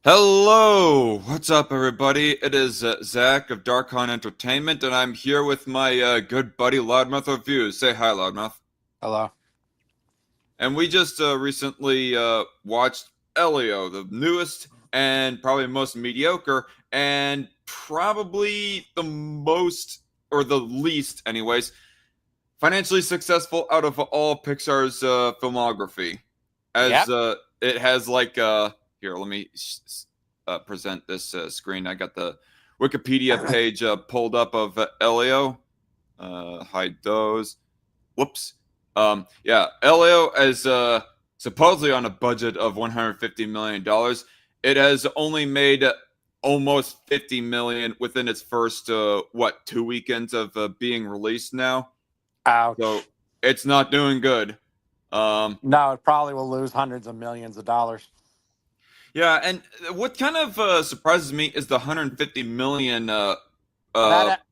Hello, what's up, everybody? It is Zach of Darkon Entertainment, and I'm here with my good buddy Loudmouth Reviews. Say hi, Loudmouth. Hello. And we just recently watched Elio, the newest and probably most mediocre, and probably the most, or the least, anyways, financially successful out of all Pixar's filmography. As Yep. it has here, let me present this screen. I got the Wikipedia page pulled up of Elio. Hide those. Whoops. Yeah, Elio is supposedly on a budget of $150 million. It has only made almost 50 million within its first 2 weekends of being released now. So Ouch. it's not doing good. Um, No, it probably will lose hundreds of millions of dollars. yeah, and what kind of surprises me is the 150 million. Uh,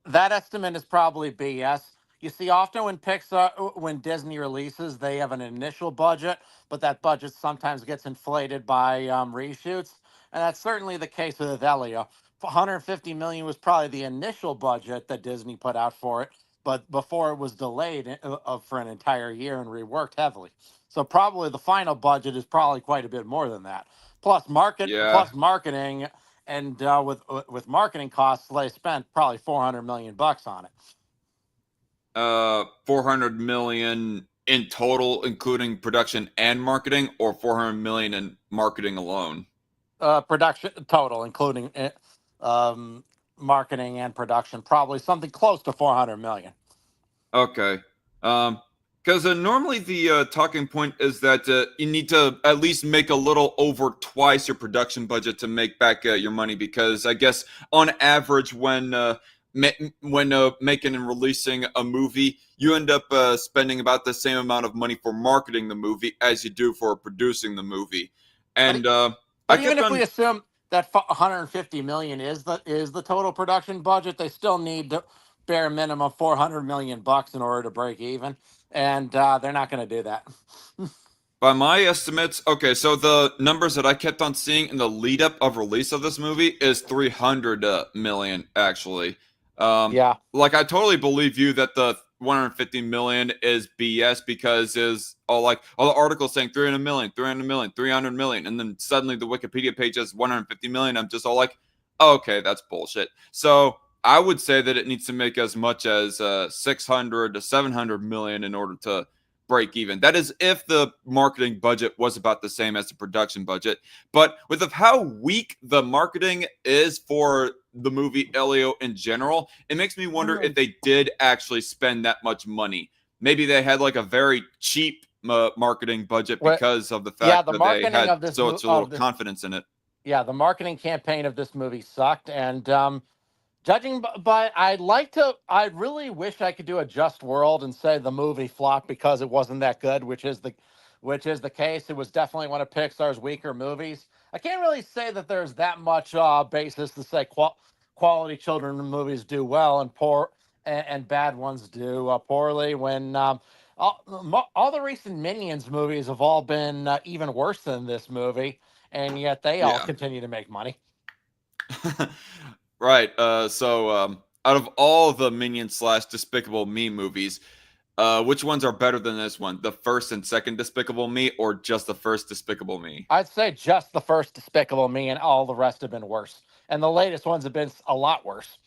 That estimate is probably BS. You see, often when Disney releases, they have an initial budget, but that budget sometimes gets inflated by reshoots, and that's certainly the case with Elio. 150 million was probably the initial budget that Disney put out for it, but before it was delayed for an entire year and reworked heavily. So probably the final budget is probably quite a bit more than that. yeah, Plus marketing, and with marketing costs, they spent probably 400 million bucks on it. 400 million in total, including production and marketing, or 400 million in marketing alone. Production total, including marketing and production, probably something close to 400 million. Okay. Because normally the talking point is that you need to at least make a little over twice your production budget to make back your money. Because I guess on average, when making and releasing a movie, you end up spending about the same amount of money for marketing the movie as you do for producing the movie. But And I but even kept if we on. assume that 150 million is the total production budget, they still need to bare minimum 400 million bucks in order to break even, and they're not going to do that. By my estimates, okay, so the numbers that I kept on seeing in the lead up of release of this movie is 300 million, actually. Um, Yeah. like, I totally believe you that the 150 million is BS because is all the articles saying 300 million, 300 million, 300 million, and then suddenly the Wikipedia page has 150 million. I'm just all like, okay, that's bullshit. So I would say that it needs to make as much as 600 to 700 million in order to break even. That is if the marketing budget was about the same as the production budget. But with of how weak the marketing is for the movie Elio in general, it makes me wonder if they did actually spend that much money. Maybe they had like a very cheap marketing budget Well, because of the yeah, fact that they had such a little confidence in it. yeah, the marketing campaign of this movie sucked, and judging by, I really wish I could do a just world and say the movie flopped because it wasn't that good, which is the case. It was definitely one of Pixar's weaker movies. I can't really say that there's that much basis to say quality children movies do well and and bad ones do poorly. When all the recent Minions movies have all been even worse than this movie, and yet they all Yeah. continue to make money. Right. So out of all the Minion slash Despicable Me movies, which ones are better than this one? The first and second Despicable Me, or just the first Despicable Me? I'd say just the first Despicable Me, and all the rest have been worse. And the latest ones have been a lot worse.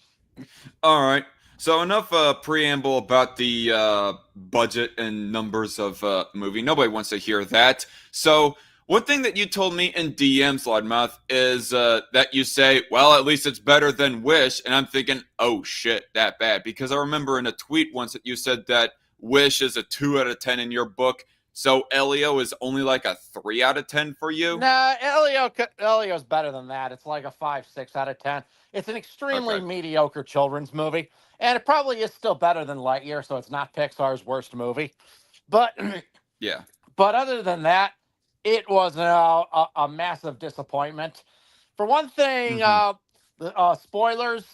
All right. So enough preamble about the budget and numbers of movie. Nobody wants to hear that. So one thing that you told me in DMs, Loudmouth, is that you say, "Well, at least it's better than Wish," and I'm thinking, "Oh shit, that bad?" Because I remember in a tweet once that you said that Wish is a 2 out of 10 in your book. So Elio is only like a 3 out of 10 for you. Nah, Elio's better than that. It's like a 5, 6 out of 10. It's an extremely Okay. mediocre children's movie, and it probably is still better than Lightyear, so it's not Pixar's worst movie. But Yeah. but other than that, it was a massive disappointment. For one thing, Mm-hmm. spoilers.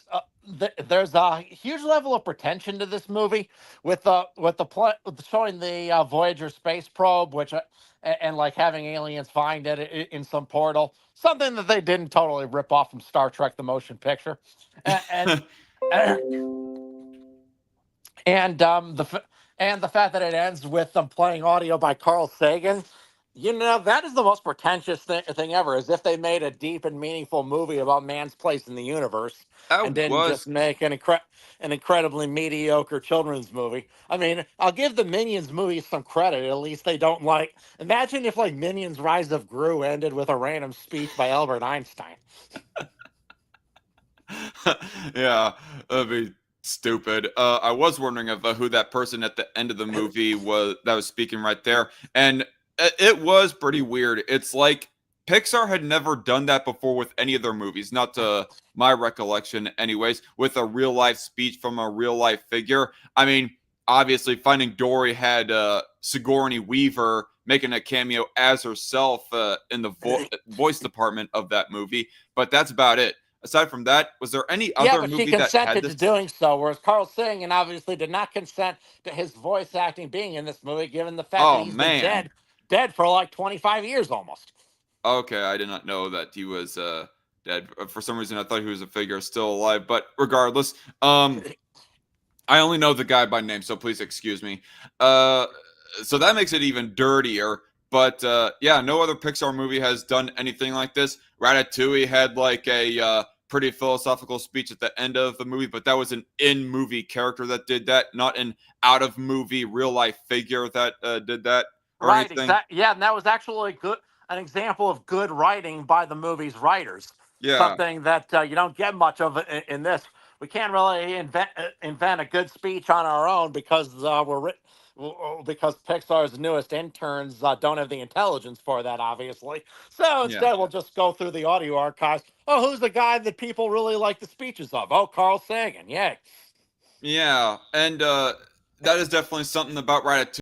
There's a huge level of pretension to this movie with showing the Voyager space probe, and like having aliens find it in some portal, something that they didn't totally rip off from Star Trek: The Motion Picture, and and and the fact that it ends with them playing audio by Carl Sagan. That is the most pretentious thing ever. As if they made a deep and meaningful movie about man's place in the universe, and That didn't was just make an incredibly mediocre children's movie. I mean, I'll give the Minions movies some credit. At least they don't like. Imagine if like Minions: Rise of Gru ended with a random speech by Albert Einstein. yeah, that'd be stupid. I was wondering of who that person at the end of the movie was that was speaking right there, and it was pretty weird. It's like Pixar had never done that before with any of their movies, not to my recollection, anyways. With a real life speech from a real life figure. I mean, obviously, Finding Dory had Sigourney Weaver making a cameo as herself in the voice department of that movie, but that's about it. Aside from that, was there any Yeah, other but she movie that had consented this? to doing so, whereas Carl Sagan obviously did not consent to his voice acting being in this movie, given the fact that Oh he's been man. dead for like 25 years almost. Okay, I did not know that he was dead. For some reason, I thought he was a figure still alive. But regardless, I only know the guy by name, so please excuse me. Uh, so that makes it even dirtier. But yeah, no other Pixar movie has done anything like this. Ratatouille had like a pretty philosophical speech at the end of the movie, but that was an in-movie character that did that, not an out-of-movie real-life figure that did that or Right, anything. exactly. Yeah, and that was actually an example of good writing by the movie's writers. Yeah, Something that you don't get much of in this. We can't really invent a good speech on our own because because Pixar's newest interns don't have the intelligence for that, obviously. So yeah. instead, we'll just go through the audio archives. Oh, who's the guy that people really like the speeches of? Oh, Carl Sagan. Yay. Yeah, and that is definitely something about Ratatouille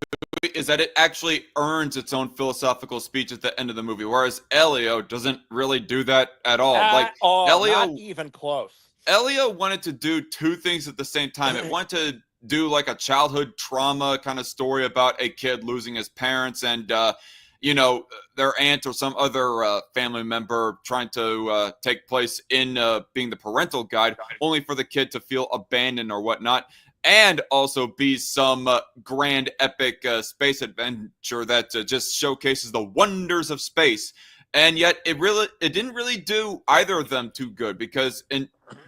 is that it actually earns its own philosophical speech at the end of the movie, whereas Elio doesn't really do that at all. Like Oh, not Elio, even close. Elio wanted to do two things at the same time. It wanted to do like a childhood trauma kind of story about a kid losing his parents and you know their aunt or some other family member trying to take place in being the parental guide, only for the kid to feel abandoned or whatnot, and also be some grand epic space adventure that just showcases the wonders of space. And yet it didn't really do either of them too good because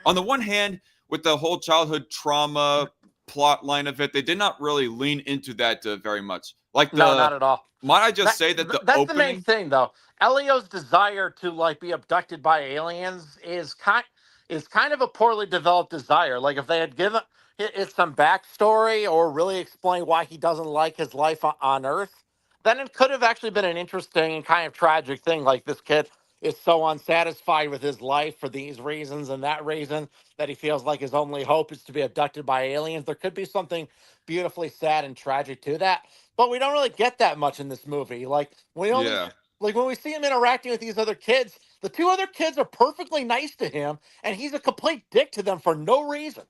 on the one hand, with the whole childhood trauma plot line of it, they did not really lean into that very much. Like No, not at all. might I just say that the That's the main opening? thing, though. Elio's desire to like be abducted by aliens is kind of a poorly developed desire. Like if they had given it some backstory or really explained why he doesn't like his life on Earth, then it could have actually been an interesting and kind of tragic thing. Like this kid is so unsatisfied with his life for these reasons and that reason that he feels like his only hope is to be abducted by aliens. There could be something beautifully sad and tragic to that, but we don't really get that much in this movie. Yeah, Like when we see him interacting with these other kids, the two other kids are perfectly nice to him, and he's a complete dick to them for no reason.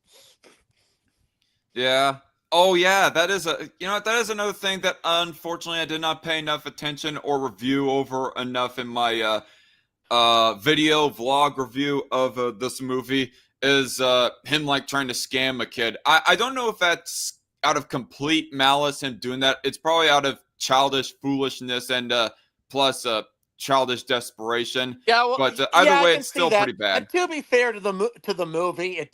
yeah. Oh yeah, that is that is another thing that unfortunately I did not pay enough attention or review over enough in my video vlog review of this movie is him like trying to scam a kid. I don't know if that's out of complete malice him doing that. It's probably out of childish foolishness and plus childish desperation. Yeah, well, But either yeah, I way, can it's see still that. pretty bad. And to be fair to the movie,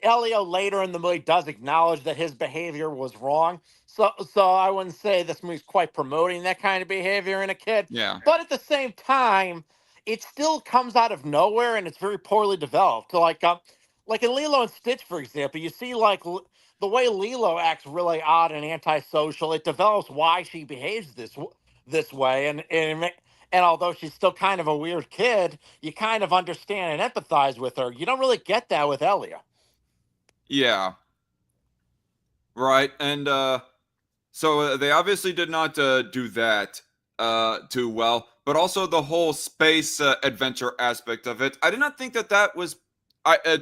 Elio later in the movie does acknowledge that his behavior was wrong. So I wouldn't say this movie's quite promoting that kind of behavior in a kid. Yeah, But at the same time, it still comes out of nowhere and it's very poorly developed. Like in Lilo and Stitch, for example, you see the way Lilo acts really odd and antisocial. It develops why she behaves this way, and although she's still kind of a weird kid, you kind of understand and empathize with her. You don't really get that with Elio. yeah, right. And so they obviously did not do that too well, but also the whole space adventure aspect of it. I did not think that that was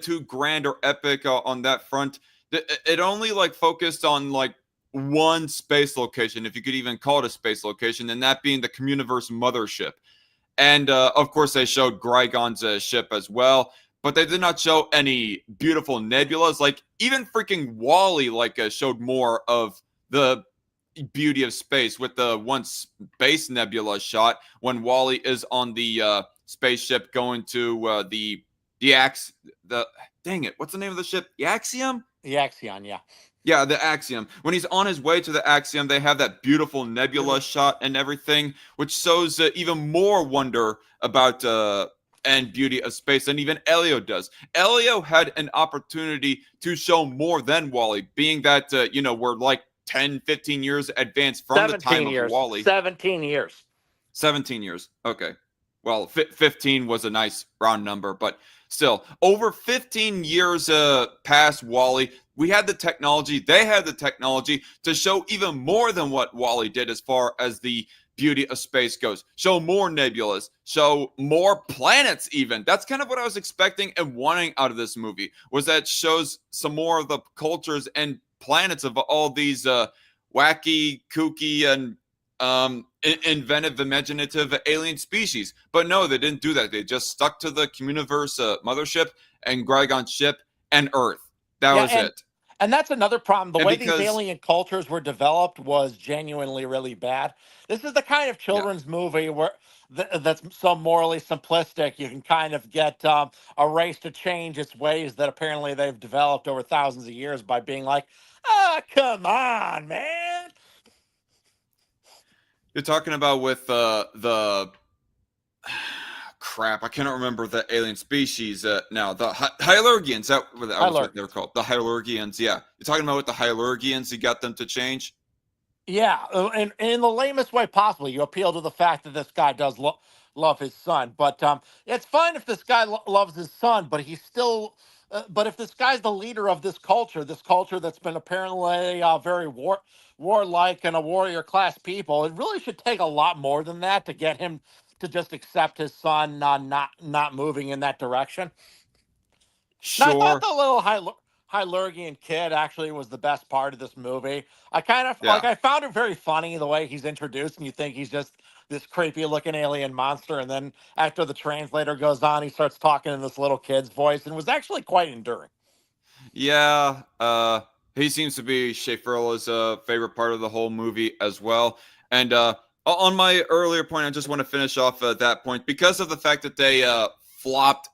too grand or epic on that front. It only like focused on like one space location, if you could even call it a space location, and that being the Communiverse mothership. And of course, they showed Grygon's ship as well, but they did not show any beautiful nebulas. Like even freaking Wally, like showed more of the beauty of space with the one space nebula shot when Wally is on the spaceship going to the dang it, what's the name of the ship? The Axiom? The Axion, yeah. Yeah, the Axiom. When he's on his way to the Axiom, they have that beautiful nebula shot and everything, which shows even more wonder about and beauty of space than even Elio does. Elio had an opportunity to show more than Wally, being that, we're like 10, 15 years advanced from the time years. of Wally. 17 years. 17 years. Okay. Well, 15 was a nice round number, but still, over 15 years past Wally, we had the technology, they had the technology to show even more than what Wally did as far as the beauty of space goes. Show more nebulas, show more planets even. That's kind of what I was expecting and wanting out of this movie, was that it shows some more of the cultures and planets of all these wacky, kooky, and inventive, imaginative alien species. But no, they didn't do that. They just stuck to the Communiverse mothership and Grygon's ship and Earth. That was it. And that's another problem. The way these alien cultures were developed was genuinely really bad. This is the kind of children's movie where that's so morally simplistic. You can kind of get a race to change its ways that apparently they've developed over thousands of years by being like, come on, man. You're talking about with the crap. I cannot remember the alien species now. The Hyalurgians. That was what they were called. The Hyalurgians. Yeah, you're talking about with the Hyalurgians. You got them to change. Yeah, and in the lamest way possible. You appeal to the fact that this guy does love his son, but it's fine if this guy loves his son, but he's still. But if this guy's the leader of this culture that's been apparently very warlike and a warrior class people, it really should take a lot more than that to get him to just accept his son not moving in that direction. Sure. Now, I thought the little Hyalurgian kid actually was the best part of this movie. I kind of I found it very funny the way he's introduced, and you think he's just this creepy looking alien monster, and then after the translator goes on, he starts talking in this little kid's voice, and it was actually quite enduring. Yeah, he seems to be Shafirla's favorite part of the whole movie as well. And on my earlier point, I just want to finish off that point because of the fact that they flopped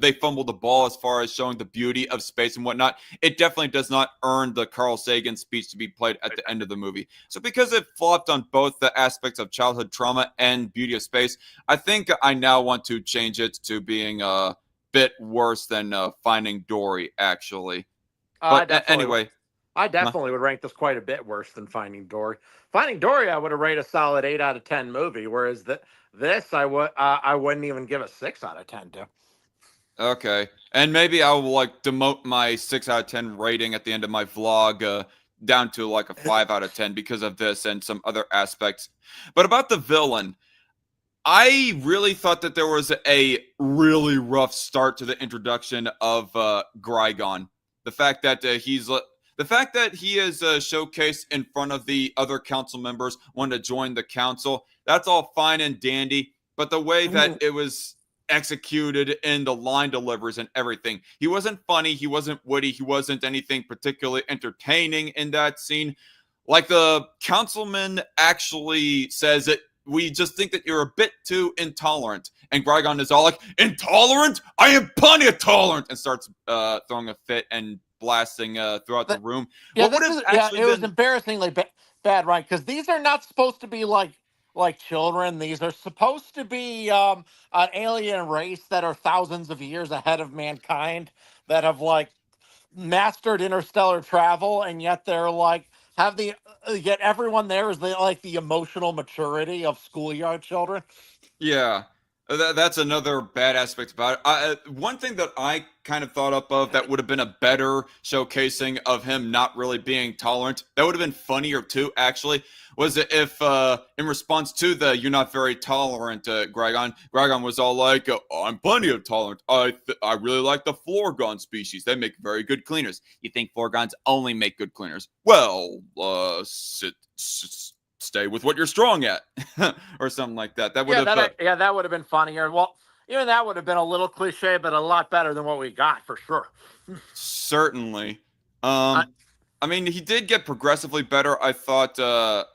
they fumbled the ball as far as showing the beauty of space and whatnot. It definitely does not earn the Carl Sagan speech to be played at the end of the movie. So because it flopped on both the aspects of childhood trauma and beauty of space, I think I now want to change it to being a bit worse than Finding Dory, actually. But anyway. I definitely would rank this quite a bit worse than Finding Dory. Finding Dory, I would have rated a solid 8 out of 10 movie, whereas this I wouldn't even give a 6 out of 10 to. Okay, and maybe I will demote my 6 out of 10 rating at the end of my vlog down to a 5 out of 10 because of this and some other aspects. But about the villain, I really thought that there was a really rough start to the introduction of Grygon. The fact that he is showcased in front of the other council members wanting to join the council, that's all fine and dandy. But the way that it was executed in the line deliveries and everything, he wasn't funny, he wasn't witty, he wasn't anything particularly entertaining in that scene. Like the councilman actually says that we just think that you're a bit too intolerant. And Grygon is all like, intolerant? I am plenty of tolerant! And starts throwing a fit and blasting throughout the room. Yeah, it was embarrassingly bad, right? Because these are not supposed to be like children. These are supposed to be an alien race that are thousands of years ahead of mankind, that have mastered interstellar travel, and yet they're yet everyone there is the emotional maturity of schoolyard children. Yeah. That's another bad aspect about it. One thing that I kind of thought up of that would have been a better showcasing of him not really being tolerant, that would have been funnier too, actually, was if, in response to the "you're not very tolerant," Gragon was all like, "I'm plenty of tolerant. I really like the Florgon species. They make very good cleaners. You think Florgons only make good cleaners? Well, stay with what you're strong at," or something like that. That would Yeah, have. that would have been funnier. Well, even that would have been a little cliche, but a lot better than what we got for sure. Certainly. I, I mean, he did get progressively better, I thought,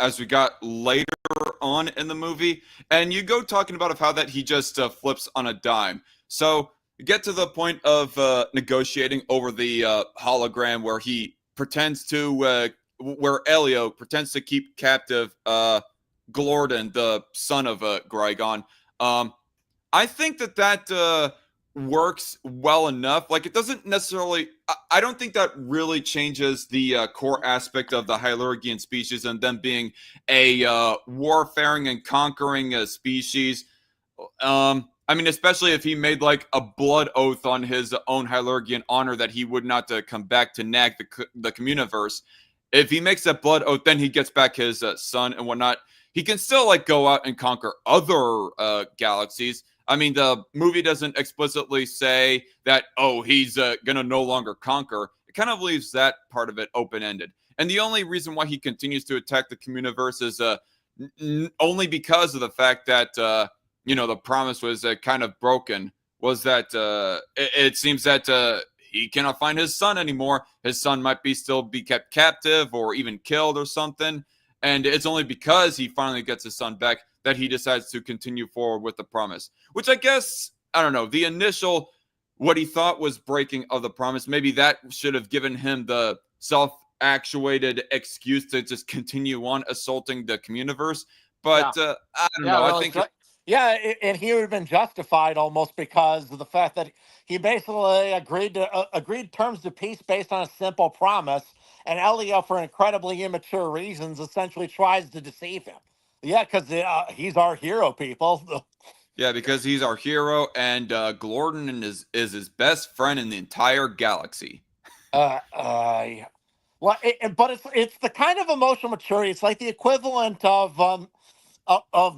as we got later on in the movie. And you go talking about of how that he just flips on a dime. So you get to the point of negotiating over the hologram where he pretends to, where Elio pretends to keep captive Glorden, the son of Grygon. Um, I think that works well enough. Like, it doesn't necessarily. I don't think that really changes the core aspect of the Hyalurgian species and them being a warfaring and conquering species. I mean, especially if he made like a blood oath on his own Hyalurgian honor that he would not come back to nag the Communiverse. If he makes that blood oath, then he gets back his son and whatnot. He can still like go out and conquer other galaxies. I mean, the movie doesn't explicitly say that, oh, he's going to no longer conquer. It kind of leaves that part of it open ended. And the only reason why he continues to attack the Communiverse is only because of the fact that, the promise was kind of broken, was that it seems that he cannot find his son anymore. His son might still be kept captive or even killed or something. And it's only because he finally gets his son back that he decides to continue forward with the promise, which I guess, I don't know, the initial, what he thought was breaking of the promise, maybe that should have given him the self-actuated excuse to just continue on assaulting the Communiverse. But yeah, I don't yeah, know. I really. think, Yeah, and he would have been justified almost because of the fact that he basically agreed terms to peace based on a simple promise, and Elio, for incredibly immature reasons, essentially tries to deceive him. Yeah, because he's our hero, people. yeah, because he's our hero, and Glorden is his best friend in the entire galaxy. Yeah. Well, but it's the kind of emotional maturity. It's like the equivalent of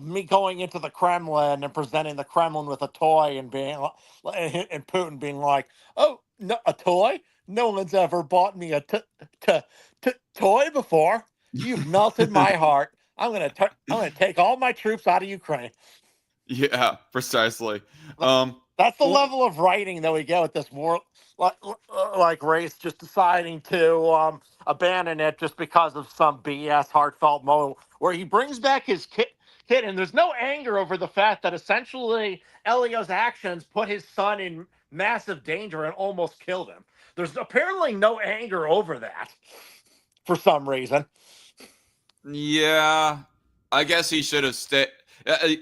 me going into the Kremlin and presenting the Kremlin with a toy and and Putin being like, "Oh, no, a toy? No one's ever bought me a toy before. You've melted my heart. I'm gonna take all my troops out of Ukraine." Yeah, precisely. Th- Um, That's the well, level of writing that we get with this war, like race just deciding to abandon it just because of some BS heartfelt moment where he brings back his kid, and there's no anger over the fact that essentially Elio's actions put his son in massive danger and almost killed him. There's apparently no anger over that for some reason. yeah, I guess he should have stayed.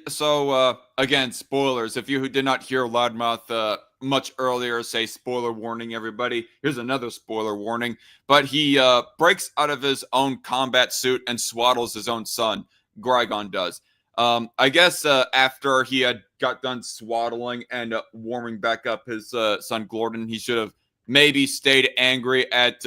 So again, spoilers. If you who did not hear Loudmouth much earlier say spoiler warning, everybody. Here's another spoiler warning. But he breaks out of his own combat suit and swaddles his own son. Grygon does. I guess after he had got done swaddling and warming back up his son Glorden, he should have maybe stayed angry at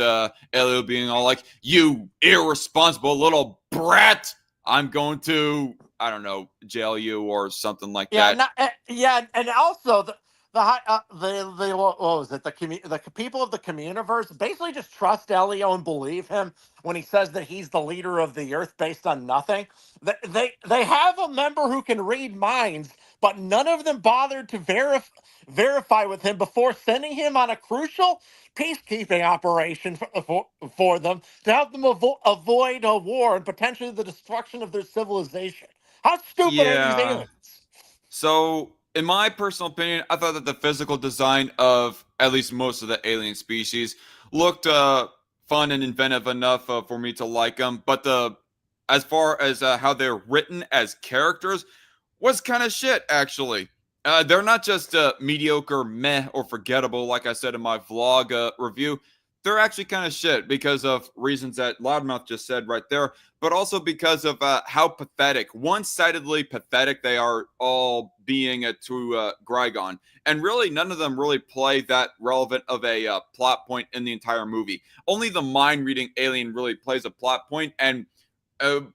Elio being all like, "You irresponsible little brat! I'm going to, I don't know, jail you," or something like Yeah, that. not, yeah, and also the what was it, the people of the Communiverse basically just trust Elio and believe him when he says that he's the leader of the Earth based on nothing. They have a member who can read minds, but none of them bothered to verify with him before sending him on a crucial peacekeeping operation for them to help them avoid a war and potentially the destruction of their civilization. How stupid are these Yeah. aliens? So, in my personal opinion, I thought that the physical design of at least most of the alien species looked fun and inventive enough for me to like them. But as far as how they're written as characters, was kind of shit actually. They're not just mediocre, meh, or forgettable, like I said in my vlog review. they're actually kind of shit because of reasons that Loudmouth just said right there, but also because of how pathetic, one-sidedly pathetic they are all being to Grygon. And really, none of them really play that relevant of a plot point in the entire movie. Only the mind-reading alien really plays a plot point and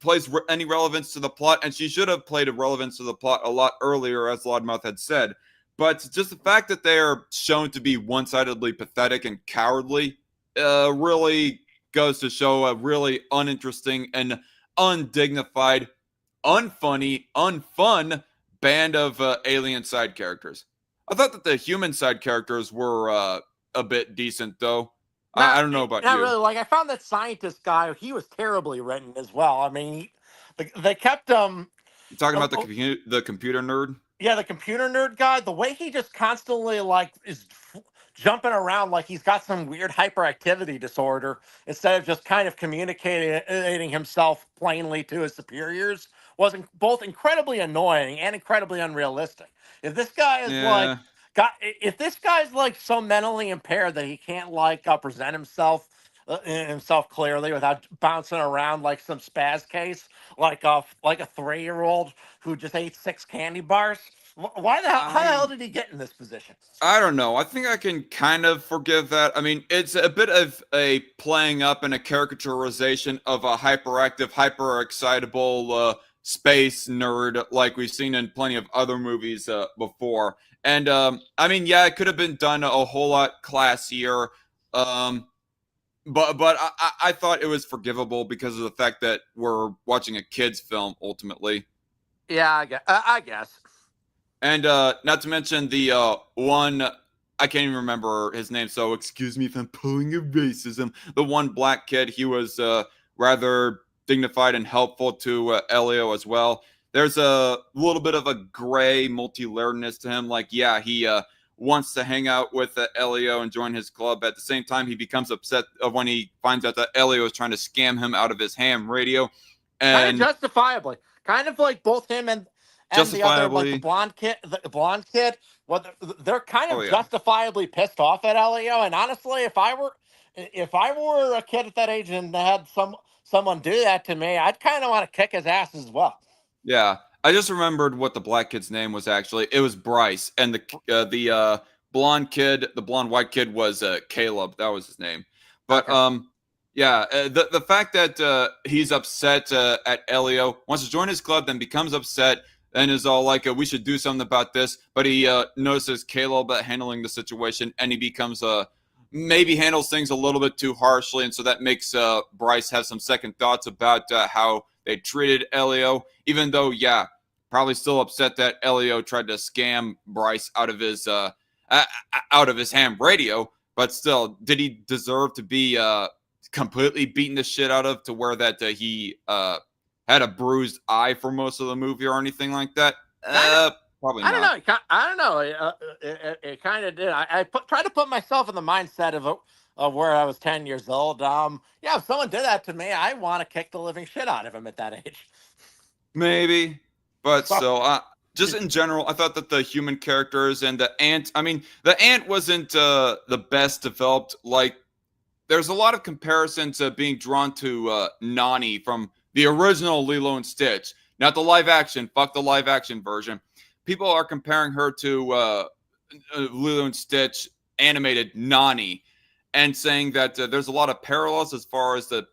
plays any relevance to the plot, and she should have played a relevance to the plot a lot earlier, as Loudmouth had said. But just the fact that they are shown to be one-sidedly pathetic and cowardly really goes to show a really uninteresting and undignified, unfunny, unfun band of alien side characters. I thought that the human side characters were a bit decent, though. I don't know about not you. really. Like I found that scientist guy, he was terribly written as well. I mean, they kept You talking oh, about oh, the computer nerd? yeah, the computer nerd guy, the way he just constantly like is jumping around like he's got some weird hyperactivity disorder instead of just kind of communicating himself plainly to his superiors was both incredibly annoying and incredibly unrealistic. If this guy is like Yeah. if this guy's like so mentally impaired that he can't like present himself clearly without bouncing around like some spaz case, like a 3-year-old who just ate 6 candy bars. Why the hell? How the hell I did he get in this position? I don't know. I think I can kind of forgive that. I mean, it's a bit of a playing up and a caricaturization of a hyperactive, hyper excitable space nerd like we've seen in plenty of other movies before. And I mean, yeah, it could have been done a whole lot classier. Um, but I thought it was forgivable because of the fact that we're watching a kids film ultimately. Yeah, I guess. And not to mention the one, I can't even remember his name, so excuse me if I'm pulling a racism. The one black kid, he was rather dignified and helpful to Elio as well. There's a little bit of a gray multi-layeredness to him. Like, yeah, he wants to hang out with Elio and join his club. At the same time, he becomes upset when he finds out that Elio is trying to scam him out of his ham radio. Kind of And justifiably. Kind of like both him and the other, like justifiably, the blonde kid. Well, they're kind oh of yeah. justifiably pissed off at Elio. And honestly, if I were a kid at that age and had someone do that to me, I'd kind of want to kick his ass as well. Yeah, I just remembered what the black kid's name was actually. It was Bryce, and the blonde kid, the blonde white kid was Caleb. That was his name. But Okay. yeah, the fact that he's upset at Elio, wants to join his club, then becomes upset, and is all like, "We should do something about this." But he notices Caleb handling the situation, and he becomes maybe handles things a little bit too harshly, and so that makes Bryce have some second thoughts about how they treated Elio, even though, yeah, probably still upset that Elio tried to scam Bryce out of his ham radio. But still, did he deserve to be completely beaten the shit out of to where that he had a bruised eye for most of the movie or anything like that? Kind of. Probably I don't not. know. I don't know. It kind of did. Try to put myself in the mindset of where I was 10 years old. Yeah, if someone did that to me, I want to kick the living shit out of him at that age. Maybe, but So, still, just in general, I thought that the human characters and the ant. I mean, the ant wasn't the best developed. Like, there's a lot of comparisons being drawn to Nani from the original Lilo and Stitch, not the live action. Fuck the live action version. People are comparing her to Lilo and Stitch animated Nani, and saying that there's a lot of parallels as far as the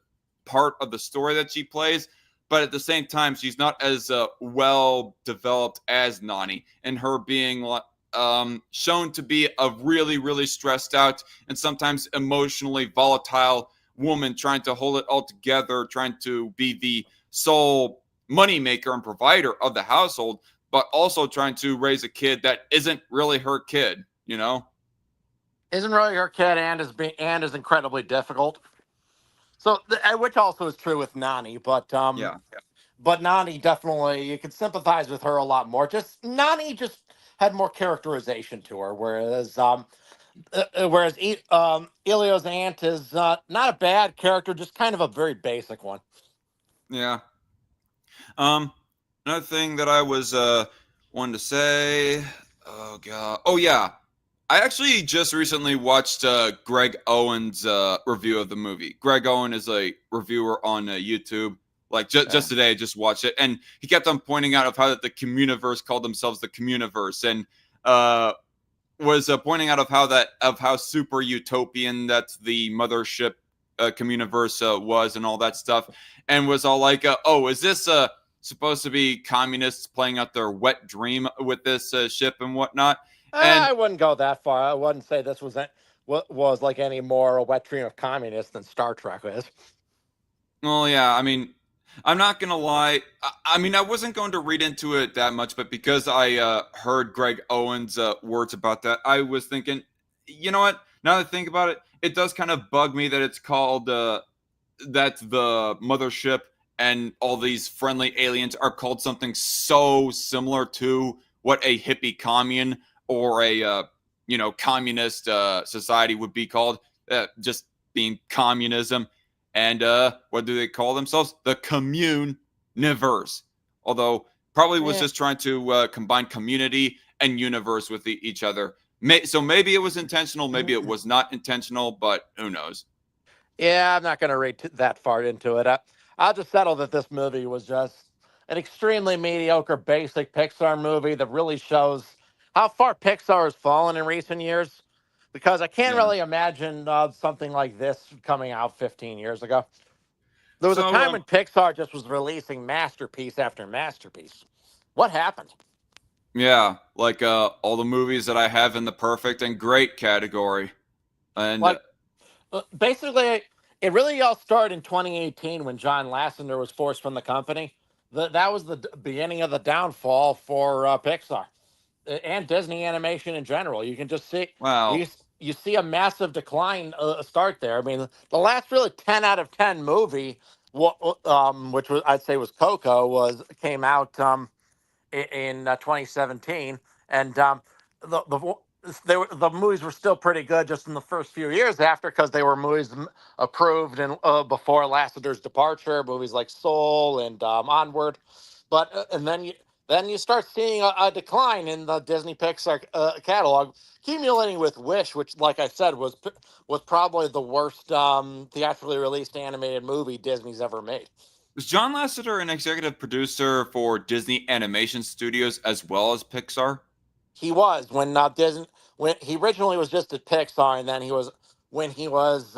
part of the story that she plays, but at the same time, she's not as well developed as Nani, and her being shown to be a really, really stressed out and sometimes emotionally volatile woman trying to hold it all together, trying to be the sole moneymaker and provider of the household, but also trying to raise a kid that isn't really her kid, you know? isn't really her kid and is incredibly difficult. So, which also is true with Nani, Yeah. but Nani definitely you can sympathize with her a lot more. Just Nani just had more characterization to her, whereas Elio's aunt is not a bad character, just kind of a very basic one. Yeah. Um, Another thing that I was wanting to say, oh god, oh yeah, I actually just recently watched Greg Owen's review of the movie. Greg Owen is a reviewer on YouTube. Like Yeah. just today, I just watched it, and he kept on pointing out of how that the Communiverse called themselves the Communiverse, and uh, was pointing out of how super utopian that the mothership Communiverse was, and all that stuff, and was all like, "Oh, is this supposed to be communists playing out their wet dream with this ship and whatnot?" And I wouldn't go that far. I wouldn't say this was like any more a wet dream of communists than Star Trek is. well, yeah, I mean, I'm not gonna lie. I mean, I wasn't going to read into it that much, but because I heard Greg Owen's words about that, I was thinking, you know what? Now that I think about it, it does kind of bug me that it's called that the mothership and all these friendly aliens are called something so similar to what a hippie commune or a communist society would be called, just being communism. And what do they call themselves? The Commune-niverse. Although probably was Yeah. just trying to combine community and universe with each other. So maybe it was intentional, maybe it was not intentional, but who knows? Yeah, I'm not going to read that far into it. I'll just settle that this movie was just an extremely mediocre, basic Pixar movie that really shows how far Pixar has fallen in recent years. Because I can't Yeah. really imagine something like this coming out 15 years ago. There was a So time when Pixar just was releasing masterpiece after masterpiece. What happened? yeah, like all the movies that I have in the perfect and great category. And Like, basically, it really all started in 2018 when John Lasseter was forced from the company. That was the beginning of the downfall for Pixar and Disney animation in general. You can just see you wow. you see a massive decline start there. I mean, the last really 10 out of 10 movie, which was I'd say was Coco, was came out in 2017, and the the movies were still pretty good just in the first few years after because they were movies approved and before Lasseter's departure, movies like Soul and Onward, but and then you start seeing a decline in the Disney Pixar catalog, accumulating with Wish, which, like I said, was probably the worst theatrically released animated movie Disney's ever made. Was John Lasseter an executive producer for Disney Animation Studios as well as Pixar? He was Disney when he originally was just at Pixar, and then he was when he was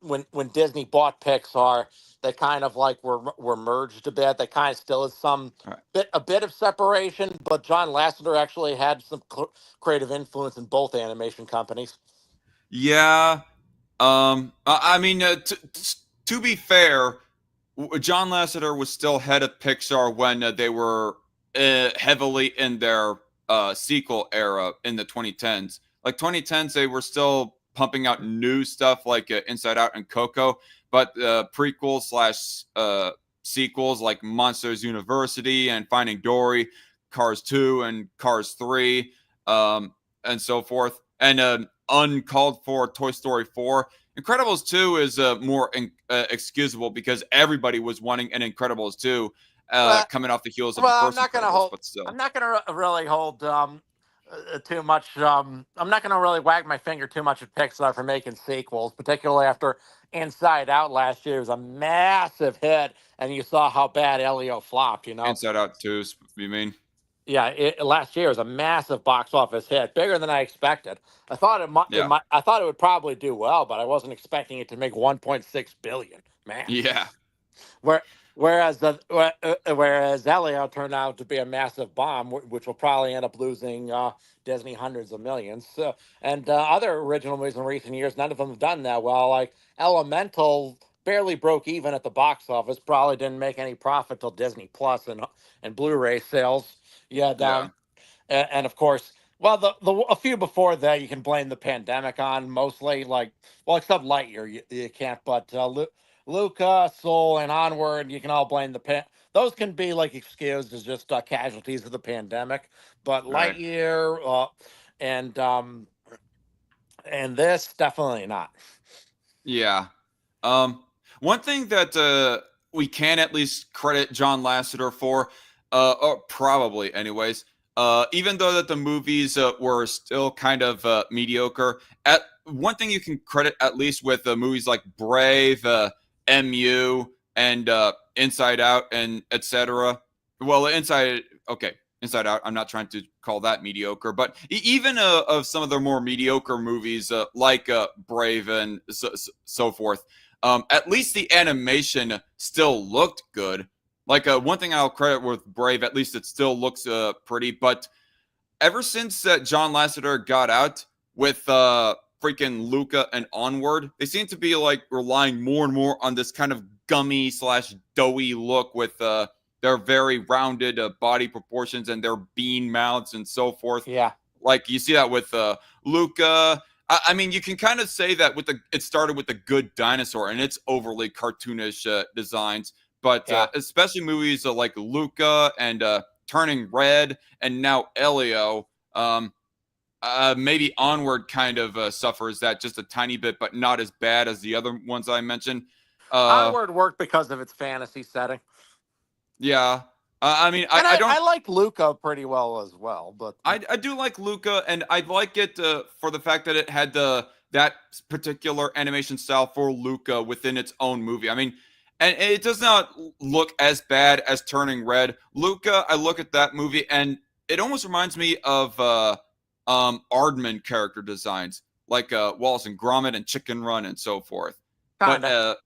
when Disney bought Pixar. They kind of like were merged a bit. They kind of still is some All right. a bit of separation, but John Lasseter actually had some creative influence in both animation companies. Yeah. I mean, to be fair, John Lasseter was still head of Pixar when they were heavily in their sequel era in the 2010s. Like 2010s, they were still pumping out new stuff like Inside Out and Coco, but prequels slash sequels like Monsters University and Finding Dory, Cars 2 and Cars 3, and so forth, and an uncalled for Toy Story 4. Incredibles 2 is more excusable because everybody was wanting an Incredibles 2 Well, coming off the heels of the well, first Incredibles, but still. I'm not gonna really hold too much. I'm not gonna really wag my finger too much at Pixar for making sequels, particularly after Inside Out last year was a massive hit, and you saw how bad Elio flopped. You know, Inside Out 2, you mean? yeah, last year was a massive box office hit, bigger than I expected. Yeah. I thought it would probably do well, but I wasn't expecting it to make 1.6 billion. Man. Yeah. Where, whereas Elio turned out to be a massive bomb, which will probably end up losing Disney hundreds of millions. So, and other original movies in recent years, none of them have done that well. Like Elemental barely broke even at the box office. Probably didn't make any profit till Disney Plus and Blu-ray sales. Yeah, Yeah. and of course, well, the a few before that you can blame the pandemic on mostly. Like, well, except Lightyear, you can't. But Luca, Soul, and Onward, you can all blame the Those can be like excused as just casualties of the pandemic. But Right. Lightyear and um, and this definitely not. Yeah. Um, One thing that we can at least credit John Lasseter for, or probably anyways, even though that the movies were still kind of mediocre, at one thing you can credit at least with movies like Brave, MU, and Inside Out, and etc. Well, okay, Inside Out. I'm not trying to call that mediocre, but even of some of the more mediocre movies like Brave and so forth, at least the animation still looked good. Like one thing I'll credit with Brave, at least it still looks pretty. But ever since John Lasseter got out with freaking Luca and Onward, they seem to be like relying more and more on this kind of gummy / doughy look with their very rounded body proportions and their bean mouths and so forth. Yeah. Like you see that with Luca. I mean, you can kind of say that it started with The Good Dinosaur and its overly cartoonish designs. But Yeah. especially movies like Luca and Turning Red and now Elio, maybe Onward kind of suffers that just a tiny bit, but not as bad as the other ones I mentioned. Onward worked because of its fantasy setting. Yeah. I mean, And I don't. I like Luca pretty well as well, but I do like Luca, and I like it for the fact that it had that particular animation style for Luca within its own movie. I mean, and it does not look as bad as Turning Red. Luca, I look at that movie, and it almost reminds me of Aardman character designs, like Wallace and Gromit and Chicken Run and so forth, but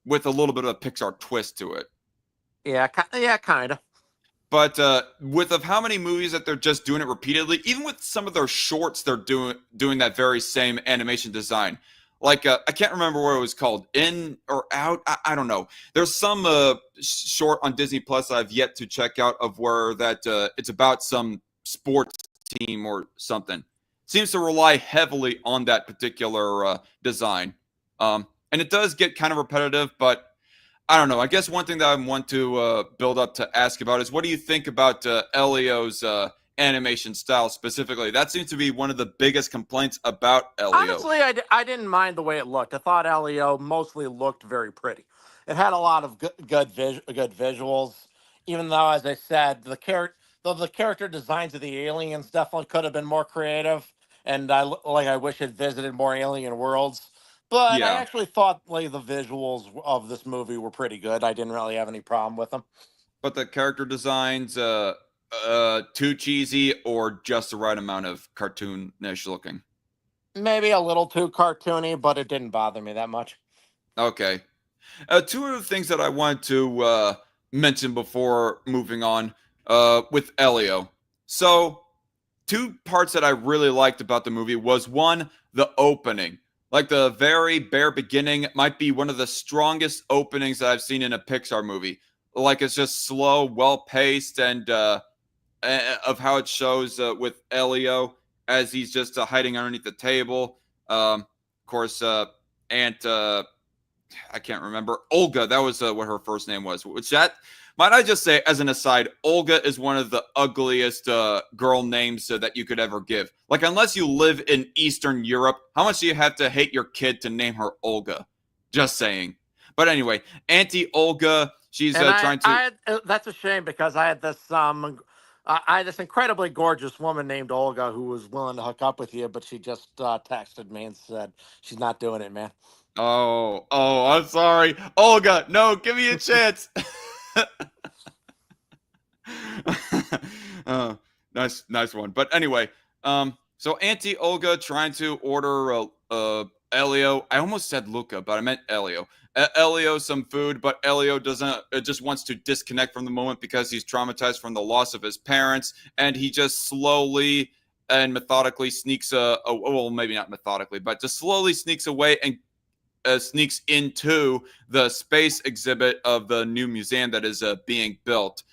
with a little bit of a Pixar twist to it. Yeah, kind of. But with of how many movies that they're just doing it repeatedly, even with some of their shorts, they're doing that very same animation design. Like I can't remember what it was called, In or Out. I don't know. There's some short on Disney Plus I've yet to check out of where that it's about some sports team or something. Seems to rely heavily on that particular design, and it does get kind of repetitive, but I don't know. I guess one thing that I want to build up to ask about is what do you think about Elio's animation style specifically? That seems to be one of the biggest complaints about Elio. Honestly, I didn't mind the way it looked. I thought Elio mostly looked very pretty. It had a lot of good visuals, even though, as I said, the character designs of the aliens definitely could have been more creative, and I wish it visited more alien worlds. But I Yeah. actually thought like the visuals of this movie were pretty good. I didn't really have any problem with them. But the character designs, too cheesy or just the right amount of cartoonish looking? Maybe a little too cartoony, but it didn't bother me that much. Okay. Two other things that I wanted to mention before moving on with Elio. So, two parts that I really liked about the movie was one, the opening. Like the very bare beginning might be one of the strongest openings that I've seen in a Pixar movie. Like it's just slow, well paced, and of how it shows with Elio as he's just hiding underneath the table. Of course, Aunt I can't remember, Olga. That was what her first name was. Which that might I just say as an aside, Olga is one of the ugliest girl names that you could ever give. Like unless you live in Eastern Europe, how much do you have to hate your kid to name her Olga? Just saying. But anyway, Auntie Olga, she's trying to. That's a shame because I had this incredibly gorgeous woman named Olga who was willing to hook up with you, but she just texted me and said she's not doing it, man. Oh, I'm sorry. Olga, no, give me a chance. Nice one. But anyway, so Auntie Olga trying to order Elio. I almost said Luca, but I meant Elio. Elio some food, but Elio doesn't. Just wants to disconnect from the moment because he's traumatized from the loss of his parents, and he just slowly and methodically sneaks. Well, maybe not methodically, but just slowly sneaks away and sneaks into the space exhibit of the new museum that is being built.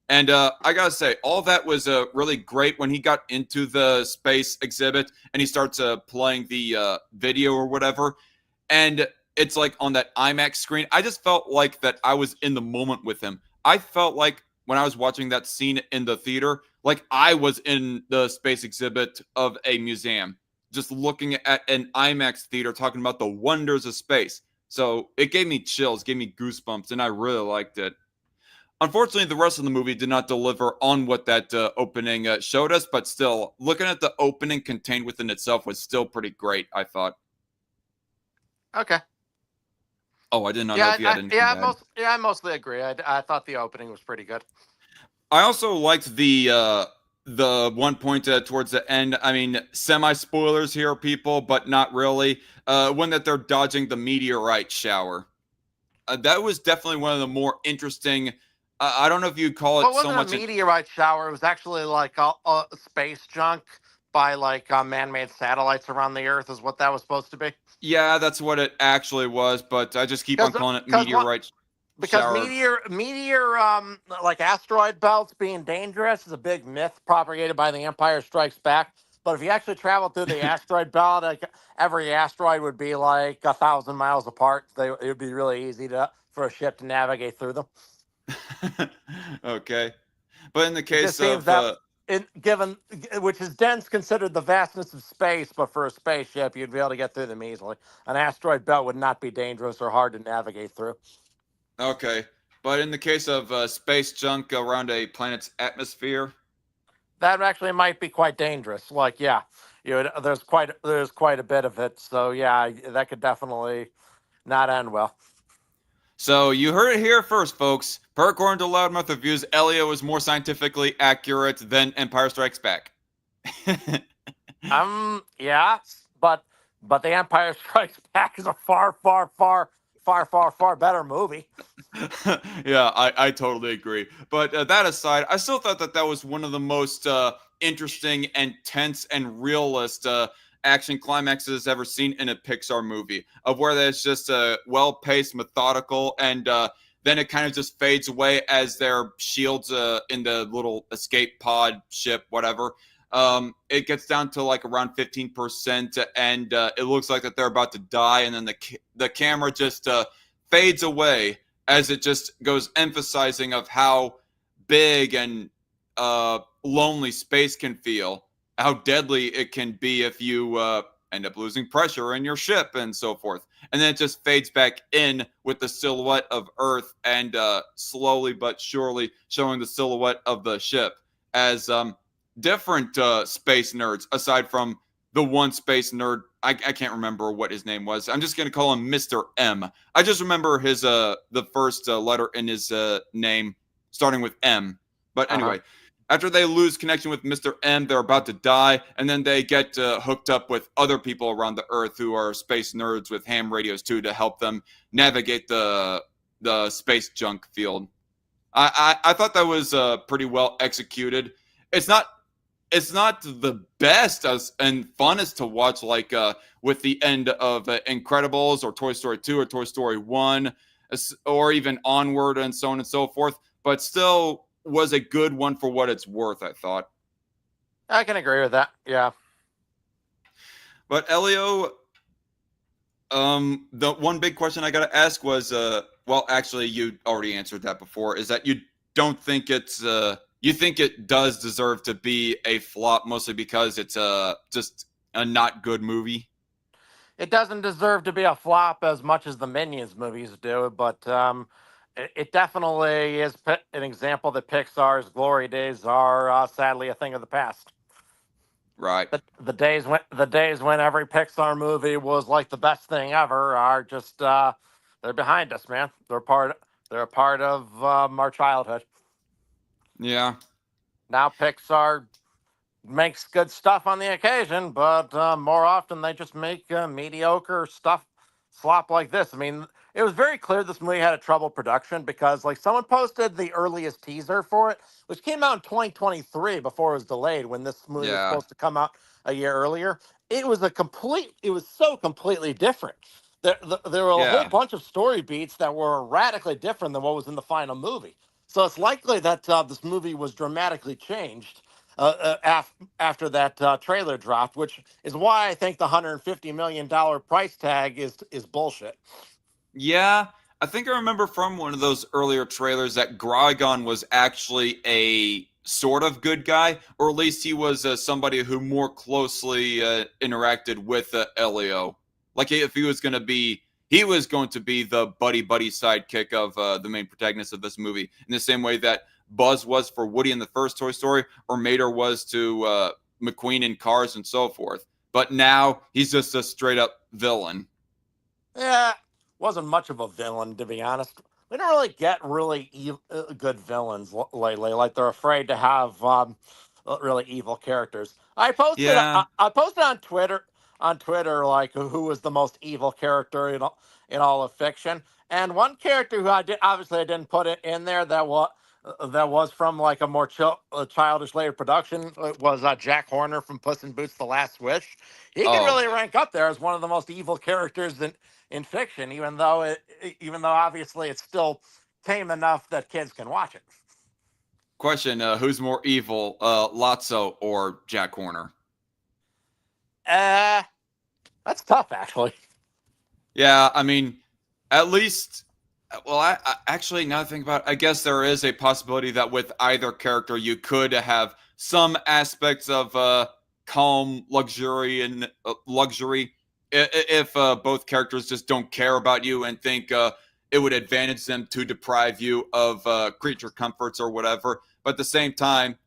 And I gotta say, all that was really great when he got into the space exhibit and he starts playing the video or whatever. And it's like on that IMAX screen. I just felt like that I was in the moment with him. I felt like when I was watching that scene in the theater, like I was in the space exhibit of a museum, just looking at an IMAX theater talking about the wonders of space. So it gave me chills, gave me goosebumps, and I really liked it. Unfortunately, the rest of the movie did not deliver on what that opening showed us, but still, looking at the opening contained within itself was still pretty great, I thought. Okay. Oh, I did not know if you had anything to add. I mostly agree. I thought the opening was pretty good. I also liked the one point towards the end. I mean, semi spoilers here, people, but not really. When that they're dodging the meteorite shower. That was definitely one of the more interesting. I don't know if you'd call Well, it it so wasn't a much. meteorite shower. It was actually like a space junk by like man-made satellites around the Earth, is what that was supposed to be. Yeah, that's what it actually was, but I just keep on calling it Because meteorite because shower. meteor like asteroid belts being dangerous is a big myth propagated by the Empire Strikes Back. But if you actually travel through the asteroid belt, like every asteroid would be like 1,000 miles apart. It would be really easy for a ship to navigate through them. Okay, but in the It just case seems of that given which is dense considered the vastness of space, but for a spaceship you'd be able to get through them easily. An asteroid belt would not be dangerous or hard to navigate through. okay, but in the case of space junk around a planet's atmosphere. That actually might be quite dangerous. Like, yeah, there's quite a bit of it. So yeah, that could definitely not end well. So you heard it here first, folks. Per according to Loudmouth Reviews, Elio is more scientifically accurate than Empire Strikes Back. Yeah, but the Empire Strikes Back is a far better movie. Yeah, I totally agree. But that aside, I still thought that that was one of the most interesting and tense and realist action climaxes ever seen in a Pixar movie. Of where there's just a well-paced, methodical, and then it kind of just fades away as their shields in the little escape pod ship, whatever. It gets down to like around 15%, and it looks like that they're about to die, and then the camera just fades away as it just goes emphasizing of how big and lonely space can feel, how deadly it can be if you end up losing pressure in your ship and so forth. And then it just fades back in with the silhouette of Earth and slowly but surely showing the silhouette of the ship as different space nerds, aside from the one space nerd. I can't remember what his name was. I'm just gonna call him Mr. M. I just remember his the first letter in his name starting with M. But Uh-huh. anyway, after they lose connection with Mr. M, they're about to die, and then they get hooked up with other people around the Earth who are space nerds with ham radios too to help them navigate the space junk field. I thought that was pretty well executed. It's not the best as and funnest to watch like with the end of Incredibles or Toy Story 2 or Toy Story 1 or even Onward and so on and so forth, but still was a good one for what it's worth, I thought. I can agree with that. Yeah. But Elio, the one big question I got to ask was well, actually you already answered that before, is that you don't think it's you think it does deserve to be a flop mostly because it's just a not good movie. It doesn't deserve to be a flop as much as the Minions movies do, but it definitely is an example that Pixar's glory days are sadly a thing of the past. Right. The days when every Pixar movie was like the best thing ever are just they're behind us, man. They're a part of our childhood. Yeah. Now Pixar makes good stuff on the occasion, but more often they just make mediocre stuff slop like this. I mean, it was very clear this movie had a troubled production because, like, someone posted the earliest teaser for it, which came out in 2023 before it was delayed when this movie was Yeah. supposed to come out a year earlier. It was so completely different. There were a whole Yeah. bunch of story beats that were radically different than what was in the final movie. So it's likely that this movie was dramatically changed after that trailer dropped, which is why I think the $150 million price tag is bullshit. Yeah. I think I remember from one of those earlier trailers that Gragon was actually a sort of good guy, or at least he was somebody who more closely interacted with Elio. Like if he was going to be, he was going to be the buddy sidekick of the main protagonist of this movie, in the same way that Buzz was for Woody in the first Toy Story, or Mater was to McQueen in Cars and so forth. But now he's just a straight up villain. Yeah, wasn't much of a villain, to be honest. We don't really get really good villains lately. Like they're afraid to have really evil characters. Yeah. I posted on Twitter like who was the most evil character in all of fiction, and one character who I didn't put it in there that was from like a more childish later production was Jack Horner from Puss in Boots: The Last Wish. He can Oh, really rank up there as one of the most evil characters in fiction, even though obviously it's still tame enough that kids can watch it. question: who's more evil, Lotso or Jack Horner? Uh, that's tough, actually. Yeah, I mean, at least. Well, I actually, now that I think about it, I guess there is a possibility that with either character, you could have some aspects of calm luxury and luxury if both characters just don't care about you and think it would advantage them to deprive you of creature comforts or whatever. But at the same time,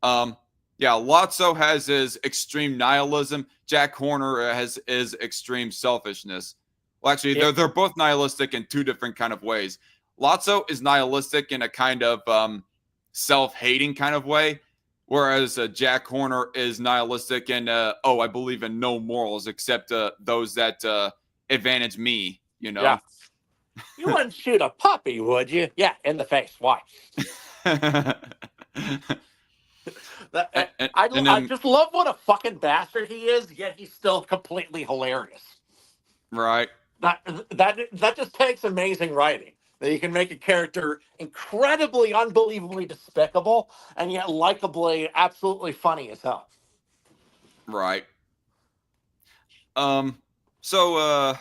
yeah, Lotso has his extreme nihilism. Jack Horner has his extreme selfishness. Well, actually, they're both nihilistic in two different kind of ways. Lotso is nihilistic in a kind of self-hating kind of way, whereas Jack Horner is nihilistic in I believe in no morals except those that advantage me. You know. Yeah. You wouldn't shoot a puppy, would you? Yeah, in the face. Why? I just love what a fucking bastard he is, yet he's still completely hilarious. Right. That just takes amazing writing. That you can make a character incredibly, unbelievably despicable, and yet likably, absolutely funny as hell. Right. So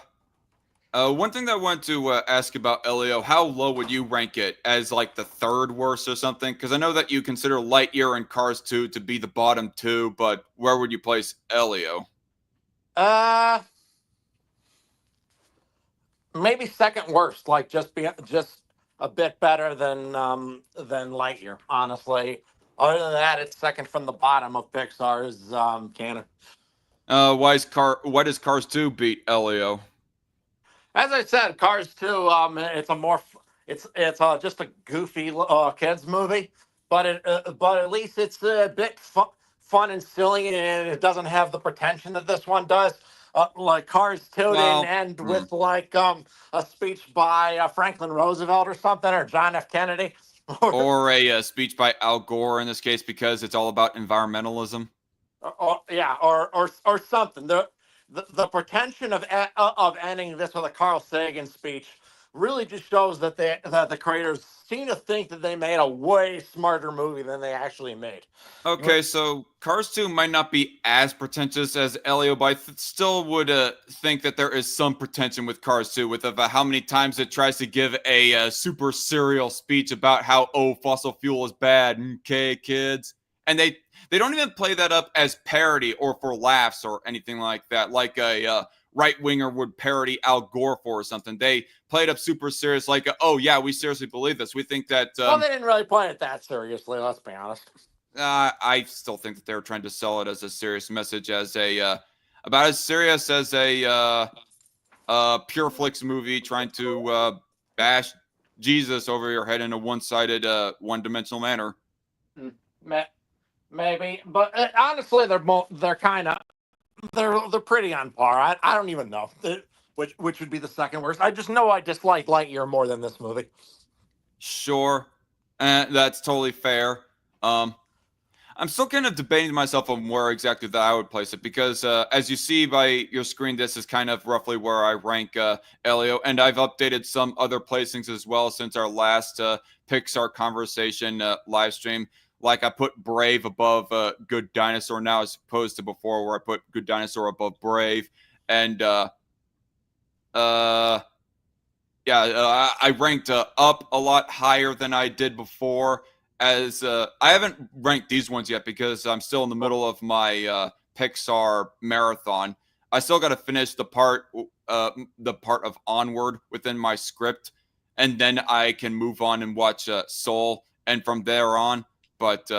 one thing that I wanted to ask about Elio, how low would you rank it, as like the third worst or something? Because I know that you consider Lightyear and Cars 2 to be the bottom two, but where would you place Elio? Maybe second worst, like just a bit better than Lightyear. Honestly, other than that, it's second from the bottom of Pixar's canon. Why does Cars 2 beat Elio? As I said, Cars 2, it's just a goofy kids movie, but at least it's a bit fun and silly, and it doesn't have the pretension that this one does. Like Cars 2 didn't end with like a speech by Franklin Roosevelt or something, or John F. Kennedy, or a speech by Al Gore in this case, because it's all about environmentalism. or something. The pretension of ending this with a Carl Sagan speech really just shows that the creators seem to think that they made a way smarter movie than they actually made. Okay, so Cars 2 might not be as pretentious as Elio, but I still would think that there is some pretension with Cars 2, with how many times it tries to give a super serial speech about how, fossil fuel is bad, okay, kids? And they don't even play that up as parody or for laughs or anything like that, like a right-winger would parody Al Gore for or something. They played up super serious, like, yeah, we seriously believe this. We think that... well, they didn't really play it that seriously, let's be honest. I still think that they were trying to sell it as a serious message, as about as serious as a Pure Flix movie trying to bash Jesus over your head in a one-sided, one-dimensional manner. Maybe, but honestly, they're kind of they're pretty on par. I don't even know which would be the second worst. I just know I dislike Lightyear more than this movie. Sure, that's totally fair. I'm still kind of debating myself on where exactly that I would place it, because as you see by your screen, this is kind of roughly where I rank Elio, and I've updated some other placings as well since our last Pixar conversation live stream. Like I put Brave above Good Dinosaur now, as opposed to before where I put Good Dinosaur above Brave. And I ranked up a lot higher than I did before, as I haven't ranked these ones yet because I'm still in the middle of my Pixar marathon. I still got to finish the part the part of Onward within my script, and then I can move on and watch Soul, and from there on. But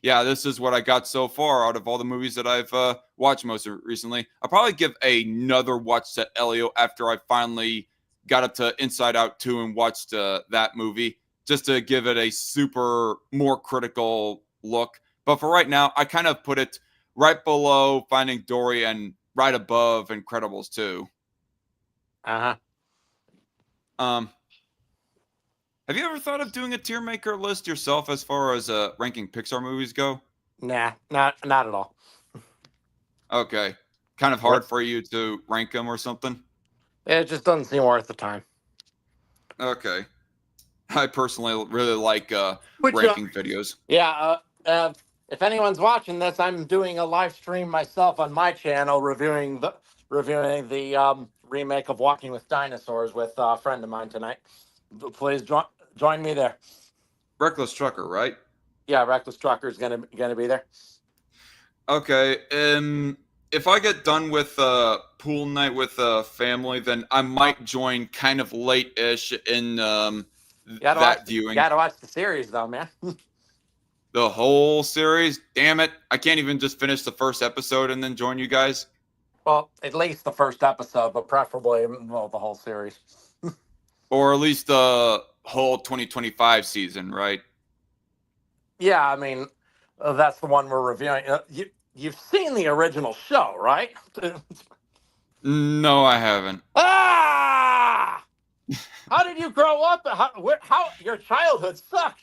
yeah, this is what I got so far out of all the movies that I've watched most recently. I'll probably give another watch to Elio after I finally got up to Inside Out 2 and watched that movie, just to give it a super more critical look. But for right now, I kind of put it right below Finding Dory and right above Incredibles 2. Uh-huh. Have you ever thought of doing a tier maker list yourself as far as ranking Pixar movies go? Nah, not at all. Okay. Kind of hard for you to rank them or something? It just doesn't seem worth the time. Okay. I personally really like Which, ranking videos. Yeah, if anyone's watching this, I'm doing a live stream myself on my channel reviewing the remake of Walking with Dinosaurs with a friend of mine tonight. Please join me there. Reckless Trucker, right? Yeah, Reckless Trucker is gonna be there. Okay. If I get done with pool night with family, then I might join kind of late-ish in that viewing. You gotta watch the series though, man. The whole series? Damn it. I can't even just finish the first episode and then join you guys. Well, at least the first episode, but preferably the whole series. Or at least the whole 2025 season, right? Yeah, I mean, that's the one we're reviewing. You've seen the original show, right? No, I haven't. Ah! How did you grow up? How your childhood sucked?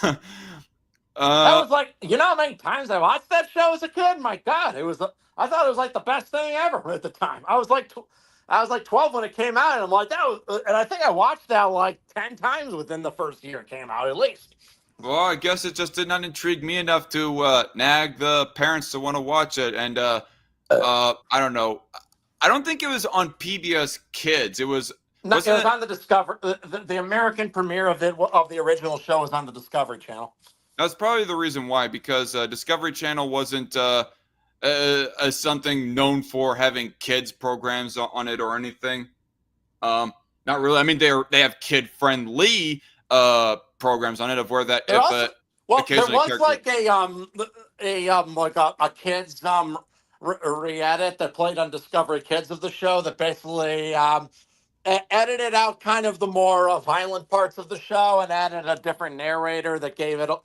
That was like, you know how many times I watched that show as a kid? My God, I thought it was like the best thing ever at the time. I was like 12 when it came out, and I'm like, and I think I watched that like 10 times within the first year it came out, at least. Well, I guess it just did not intrigue me enough to nag the parents to want to watch it. And I don't know. I don't think it was on PBS Kids. It was. No, it was on the Discovery. The American premiere of the original show was on the Discovery Channel. That's probably the reason why, because Discovery Channel wasn't something known for having kids programs on it or anything. Not really. I mean, they have kid friendly programs on it, of where that there was like a kids re-edit that played on Discovery Kids of the show that basically edited out kind of the more violent parts of the show and added a different narrator that gave it a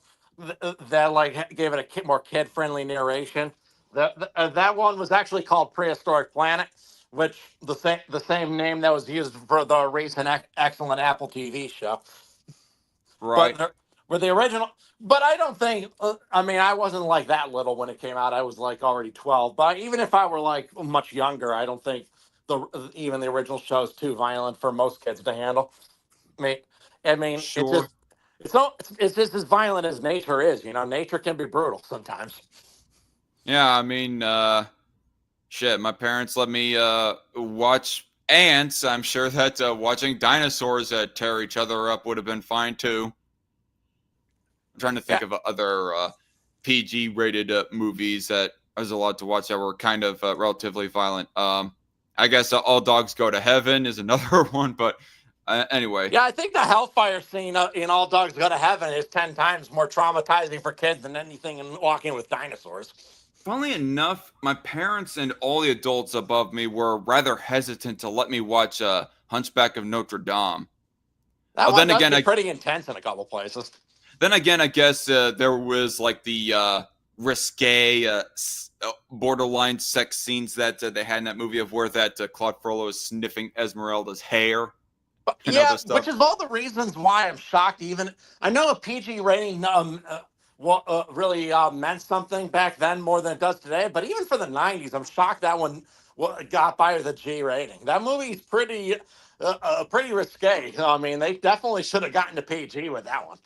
more kid friendly narration. That one was actually called Prehistoric Planet, which the same name that was used for the recent excellent Apple TV show. Right. But with the original, but I don't think. I mean, I wasn't like that little when it came out. I was like already 12. But even if I were like much younger, I don't think even the original show is too violent for most kids to handle. I mean, sure. It's just as violent as nature is. You know, nature can be brutal sometimes. Yeah, I mean, shit. My parents let me watch ants. I'm sure that watching dinosaurs tear each other up would have been fine too. I'm trying to think of other PG rated movies that I was allowed to watch that were kind of relatively violent. I guess All Dogs Go to Heaven is another one, but anyway. Yeah, I think the hellfire scene in All Dogs Go to Heaven is 10 times more traumatizing for kids than anything in Walking with Dinosaurs. Funnily enough, my parents and all the adults above me were rather hesitant to let me watch Hunchback of Notre Dame. That one does get pretty intense in a couple places. Then again, I guess there was like the risque, borderline sex scenes that they had in that movie, of where that Claude Frollo is sniffing Esmeralda's hair. Yeah, which is all the reasons why I'm shocked. Even I know a PG rating really meant something back then more than it does today. But even for the 90s, I'm shocked that one got by with a G rating. That movie's pretty risque. I mean, they definitely should have gotten to PG with that one.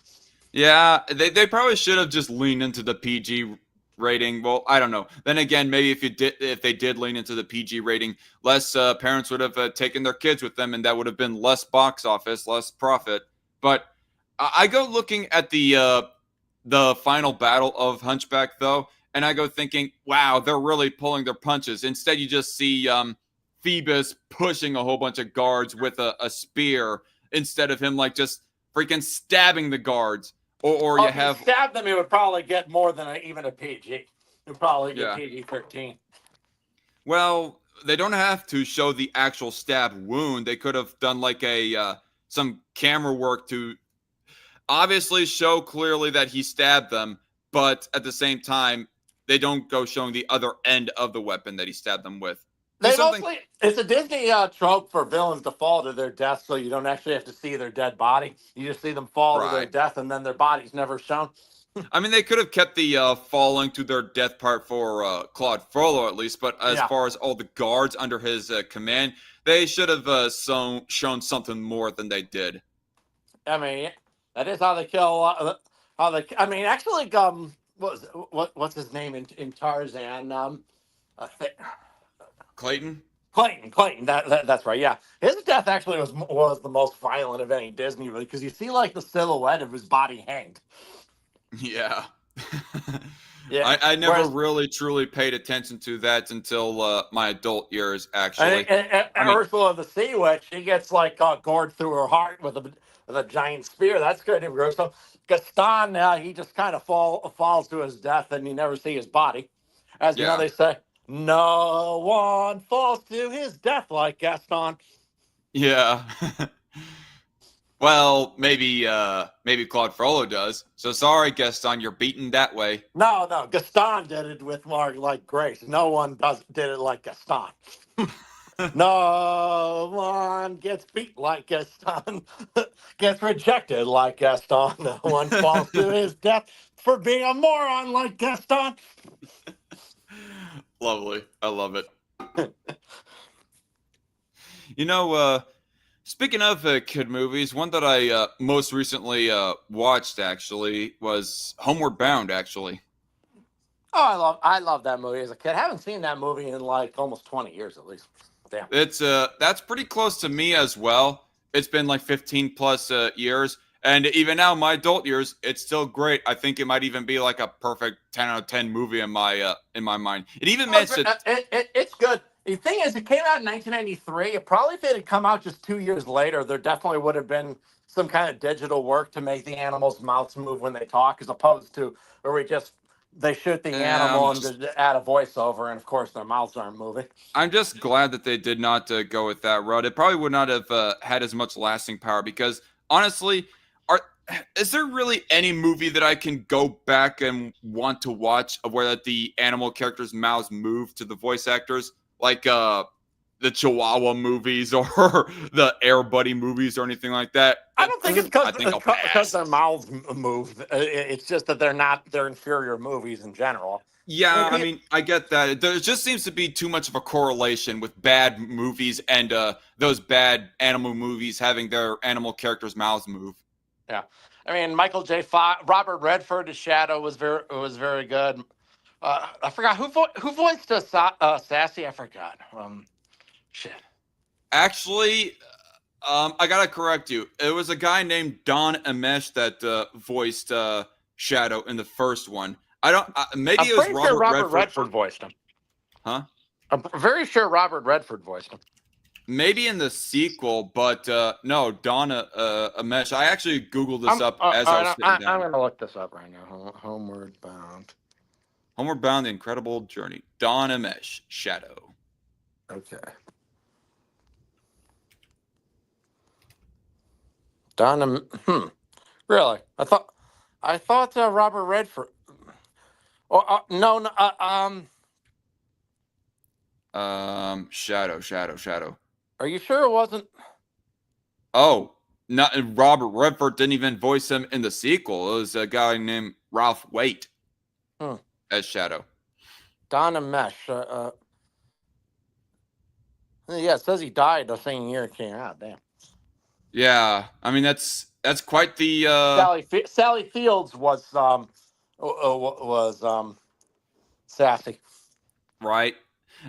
Yeah, they probably should have just leaned into the PG rating. Well, I don't know. Then again, maybe if they did lean into the PG rating, less parents would have taken their kids with them, and that would have been less box office, less profit. But I go looking at the final battle of Hunchback though, and I go thinking, wow, they're really pulling their punches. Instead, you just see Phoebus pushing a whole bunch of guards with a spear instead of him like just freaking stabbing the guards. Or you if he have stabbed them, it would probably get more than even a PG. It would probably get yeah. PG-13. Well, they don't have to show the actual stab wound. They could have done like a some camera work to obviously show clearly that he stabbed them, but at the same time, they don't go showing the other end of the weapon that he stabbed them with. They mostly, it's a Disney trope for villains to fall to their death, so you don't actually have to see their dead body. You just see them fall to their death, and then their body's never shown. I mean, they could have kept the falling to their death part for Claude Frollo at least, but as far as all the guards under his command, they should have shown something more than they did. I mean, that is how they kill. I mean, actually, what's his name in Tarzan? Clayton. That's right. Yeah, his death actually was the most violent of any Disney movie because you see like the silhouette of his body hanged. Yeah. Yeah. I never really truly paid attention to that until my adult years, actually. And Ursula the Sea Witch, she gets like gored through her heart with a giant spear. That's good. So Gaston, he just kind of falls to his death, and you never see his body. As you know, they say, no one falls to his death like Gaston. Yeah. Well, maybe Claude Frollo does. So sorry, Gaston, you're beaten that way. No, Gaston did it with more like grace. No one did it like Gaston. No one gets beat like Gaston. Gets rejected like Gaston. No one falls to his death for being a moron like Gaston. Lovely. I love it. Speaking of kid movies, one that I most recently watched actually was Homeward Bound. Actually, I love that movie as a kid. I haven't seen that movie in like almost 20 years at least. Damn. It's that's pretty close to me as well. It's been like 15 plus years, and even now, my adult years, it's still great. I think it might even be like a perfect 10 out of 10 movie in my mind. It even mentioned it's good. The thing is, it came out in 1993. Probably if it had come out just 2 years later, there definitely would have been some kind of digital work to make the animals' mouths move when they talk, as opposed to where they shoot the animal and add a voiceover, and of course their mouths aren't moving. I'm just glad that they did not go with that route. It probably would not have had as much lasting power because honestly, is there really any movie that I can go back and want to watch where the animal characters' mouths move to the voice actors? Like the Chihuahua movies or the Air Buddy movies or anything like that. I don't think it's because their mouths move. It's just that they're inferior movies in general. Yeah, I mean, I get that. There just seems to be too much of a correlation with bad movies and those bad animal movies having their animal characters' mouths move. Yeah, I mean, Robert Redford as Shadow was very good. I forgot who voiced Sassy. I forgot. Shit. Actually, I gotta correct you. It was a guy named Don Amesh that voiced Shadow in the first one. Maybe it was Robert Redford voiced him. Huh? I'm very sure Robert Redford voiced him. Maybe in the sequel, but no, Don Amesh. I actually Googled this up as I was sitting down. I'm going to look this up right now. Homeward Bound. Homeward Bound, The Incredible Journey. Don Amesh, Shadow. Okay. Really? I thought Robert Redford. Oh no. Shadow. Are you sure it wasn't? Oh, not Robert Redford didn't even voice him in the sequel. It was a guy named Ralph Waite as Shadow. Don Amesh. Yeah, it says he died the same year it came out. Damn. Yeah, I mean that's quite the. Sally Fields was Sassy. Right,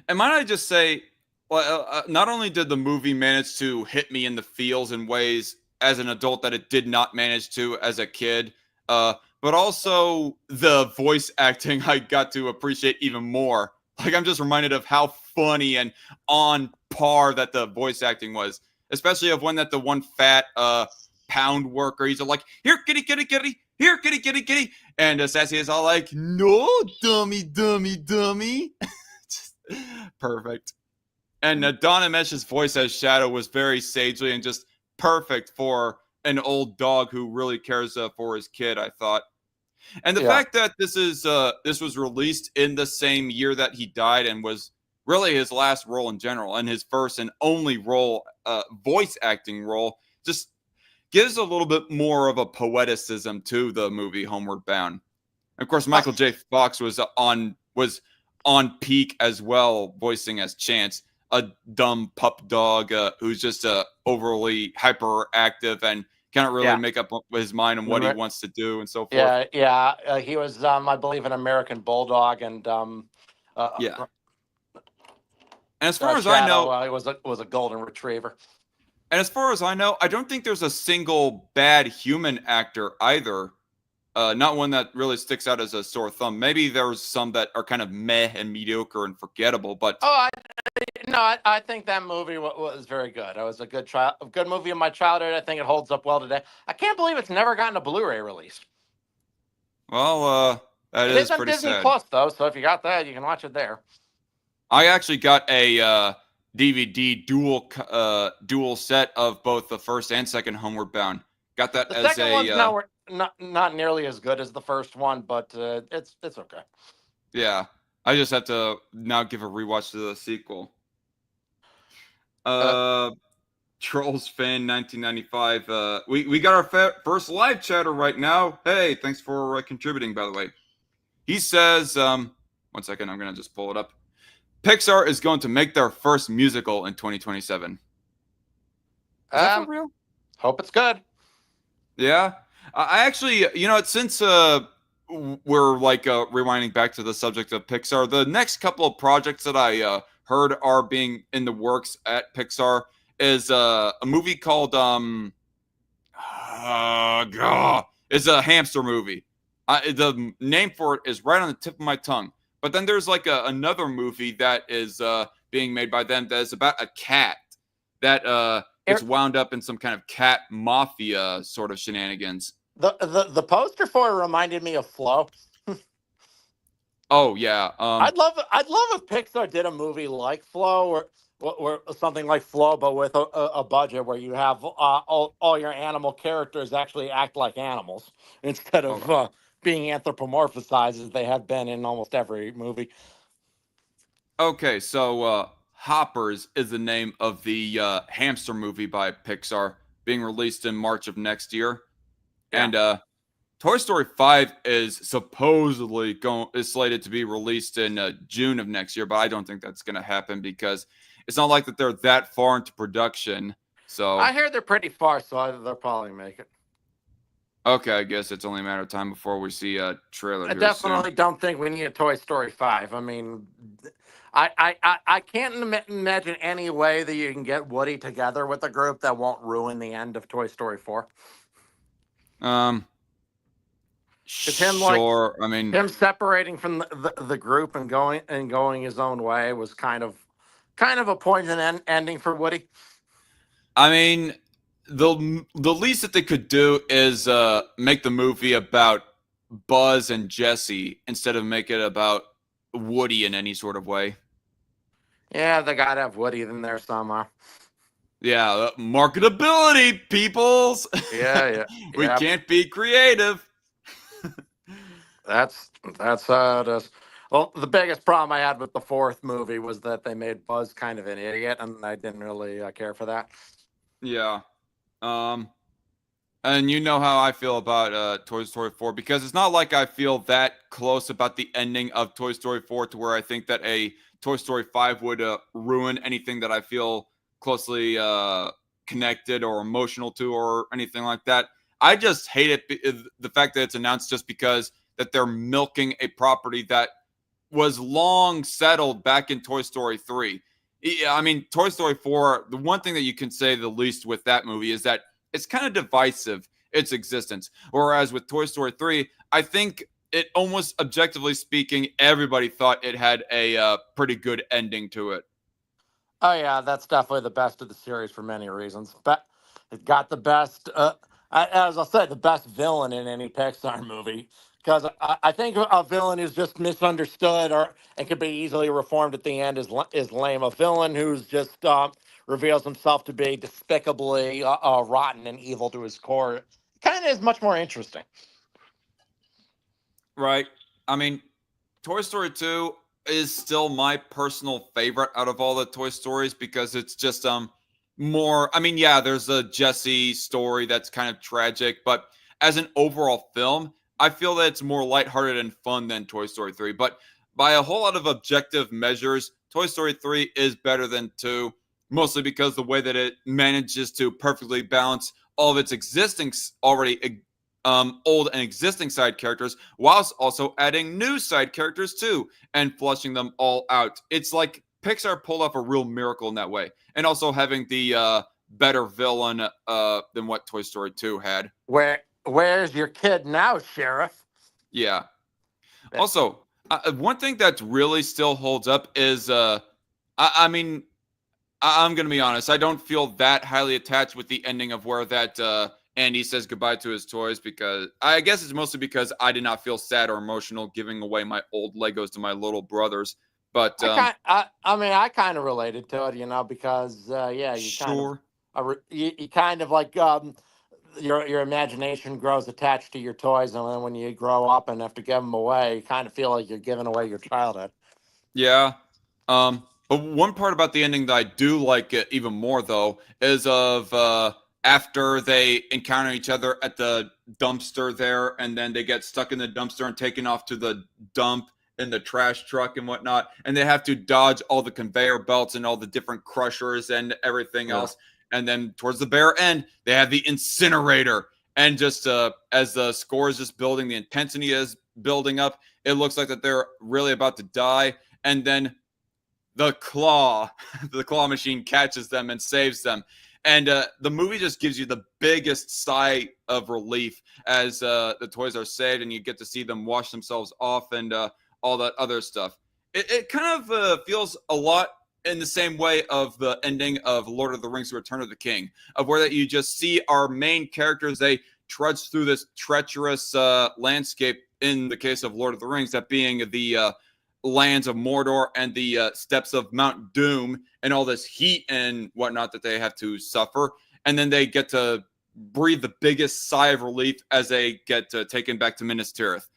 and might I just say, well, not only did the movie manage to hit me in the feels in ways as an adult that it did not manage to as a kid, but also the voice acting I got to appreciate even more. Like I'm just reminded of how funny and on par that the voice acting was, especially of when that the one fat pound worker, he's like, here kitty kitty kitty, here kitty kitty kitty, and Sassy is all like, no dummy dummy dummy. Just perfect. And Donna Mesh's voice as Shadow was very sagely and just perfect for an old dog who really cares for his kid, I thought. And the fact that this was released in the same year that he died and was really his last role in general and his first and only role, voice acting role, just gives a little bit more of a poeticism to the movie Homeward Bound. Of course, Michael J. Fox was on peak as well, voicing as Chance, a dumb pup dog who's just overly hyperactive and can't really make up his mind on what he wants to do and so forth. He was, I believe, an American bulldog, and And as far as Shadow, I know, it was a golden retriever. And as far as I know, I don't think there's a single bad human actor either. Not one that really sticks out as a sore thumb. Maybe there's some that are kind of meh and mediocre and forgettable, but I think that movie was very good. It was a good movie in my childhood. I think it holds up well today. I can't believe it's never gotten a Blu-ray release. Well, that it is on pretty Disney sad. Plus though, so if you got that, you can watch it there. I actually got a DVD dual set of both the first and second Homeward Bound. Got that The as second one's not nearly as good as the first one, but it's okay. Yeah, I just have to now give a rewatch to the sequel. Trolls Fan 1995. We got our first live chatter right now. Hey, thanks for contributing, by the way. He says, 1 second, I'm gonna just pull it up. Pixar is going to make their first musical in 2027. Is that for real? Hope it's good. Yeah, I actually, since we're like rewinding back to the subject of Pixar, the next couple of projects that I heard are being in the works at Pixar is a movie called it's a hamster movie. The name for it is right on the tip of my tongue. But then there's like another movie that is being made by them that is about a cat that gets wound up in some kind of cat mafia sort of shenanigans. The poster for it reminded me of Flow. Oh yeah, I'd love if Pixar did a movie like Flow or something like Flow, but with a budget where you have all your animal characters actually act like animals instead of being anthropomorphized as they have been in almost every movie. Okay, so Hoppers is the name of the hamster movie by Pixar, being released in March of next year. Yeah. And Toy Story 5 is supposedly is slated to be released in June of next year, but I don't think that's going to happen because it's not like that they're that far into production. So I hear they're pretty far, so they'll probably make it. Okay, I guess it's only a matter of time before we see a trailer. I definitely don't think we need a Toy Story 5. I mean, I can't imagine any way that you can get Woody together with a group that won't ruin the end of Toy Story 4. Sure. I mean, him separating from the group and going his own way was kind of a poison ending for Woody. I mean, the least that they could do is make the movie about Buzz and Jesse instead of make it about Woody in any sort of way. Yeah, they gotta have Woody in there somehow. Yeah, marketability, peoples. Yeah. We can't be creative. That's how it is. Well, the biggest problem I had with the fourth movie was that they made Buzz kind of an idiot, and I didn't really care for that. Yeah. And you know how I feel about Toy Story 4, because it's not like I feel that close about the ending of Toy Story 4 to where I think that a Toy Story 5 would ruin anything that I feel closely connected or emotional to or anything like that. I just hate it, the fact that it's announced just because that they're milking a property that was long settled back in Toy Story 3. I mean, Toy Story 4, the one thing that you can say the least with that movie is that it's kind of divisive, its existence. Whereas with Toy Story 3, I think it almost objectively speaking, everybody thought it had a pretty good ending to it. Oh yeah, that's definitely the best of the series for many reasons. But it got the best, as I said, the best villain in any Pixar movie. Because I think a villain who's just misunderstood or and can be easily reformed at the end is lame. A villain who's just reveals himself to be despicably rotten and evil to his core kind of is much more interesting. Right. I mean, Toy Story 2 is still my personal favorite out of all the Toy Stories because it's just more, I mean, yeah, there's a Jesse story that's kind of tragic, but as an overall film, I feel that it's more lighthearted and fun than Toy Story 3. But by a whole lot of objective measures, Toy Story 3 is better than 2, mostly because the way that it manages to perfectly balance all of its existing already old and existing side characters, whilst also adding new side characters too, and flushing them all out. It's like Pixar pulled off a real miracle in that way, and also having the better villain than what Toy Story 2 had. Where's your kid now, Sheriff? Yeah. Also, one thing that really still holds up is, I mean, I'm gonna be honest. I don't feel that highly attached with the ending of where that Andy says goodbye to his toys, because I guess it's mostly because I did not feel sad or emotional giving away my old Legos to my little brothers. But I mean, I kind of related to it, because yeah, sure, you kind of like your imagination grows attached to your toys, and then when you grow up and have to give them away, you kind of feel like you're giving away your childhood. yeah. But one part about the ending that I do like it even more, though, is of after they encounter each other at the dumpster there, and then they get stuck in the dumpster and taken off to the dump in the trash truck and whatnot, and they have to dodge all the conveyor belts and all the different crushers and everything else. And then towards the bare end, they have the incinerator. And just as the score is just building, the intensity is building up, it looks like that they're really about to die. And then the claw machine catches them and saves them. And the movie just gives you the biggest sigh of relief as the toys are saved and you get to see them wash themselves off and all that other stuff. It kind of feels a lot in the same way of the ending of Lord of the Rings: Return of the King, of where that you just see our main characters, they trudge through this treacherous landscape, in the case of Lord of the Rings, that being the lands of Mordor and the steps of Mount Doom and all this heat and whatnot that they have to suffer. And then they get to breathe the biggest sigh of relief as they get taken back to Minas Tirith.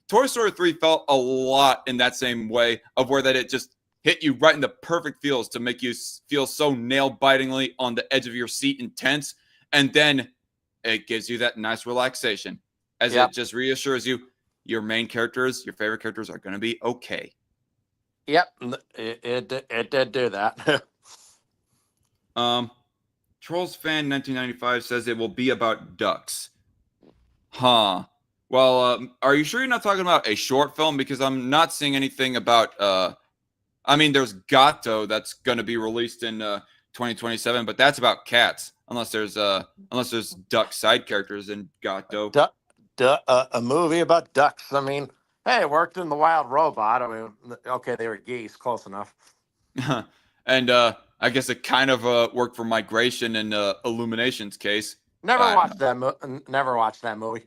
Toy Story 3 felt a lot in that same way, of where that it just hit you right in the perfect feels to make you feel so nail-bitingly on the edge of your seat and tense. And then it gives you that nice relaxation as it just reassures you your main characters, your favorite characters, are going to be okay. Yep, it did do that. Trolls Fan 1995 says it will be about ducks. Huh. Well, are you sure you're not talking about a short film? Because I'm not seeing anything about. I mean, there's Gato that's going to be released in 2027, but that's about cats. Unless there's duck side characters in Gato. A movie about ducks. I mean, hey, it worked in The Wild Robot. I mean, okay, they were geese, close enough. And I guess it kind of worked for Migration in Illumination's case. Never watched that movie.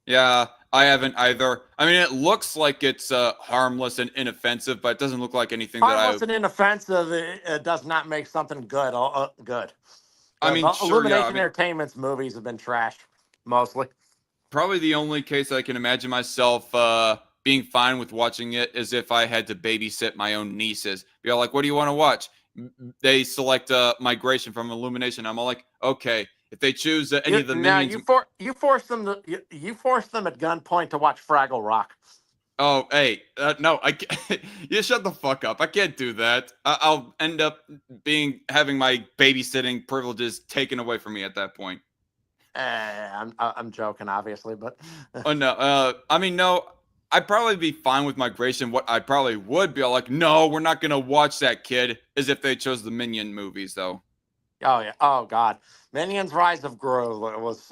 Yeah, I haven't either. I mean, it looks like it's harmless and inoffensive, but it doesn't look like anything harmless and inoffensive. It does not make something good. Good. I mean, sure, Illumination Entertainment's movies have been trashed mostly. Probably the only case I can imagine myself being fine with watching it is if I had to babysit my own nieces. Be all like, "What do you want to watch?" They select Migration from Illumination. I'm all like, "Okay." If they choose any of the minions, you force them at gunpoint to watch Fraggle Rock. Oh, hey, no, I can't. You shut the fuck up. I can't do that. I'll end up having my babysitting privileges taken away from me at that point. I'm joking, obviously, but oh no, I mean, no, I'd probably be fine with Migration. What I probably would be like, no, we're not gonna watch that, kid, is if they chose the Minion movies, though. Oh yeah, oh god, Minions: Rise of Gru was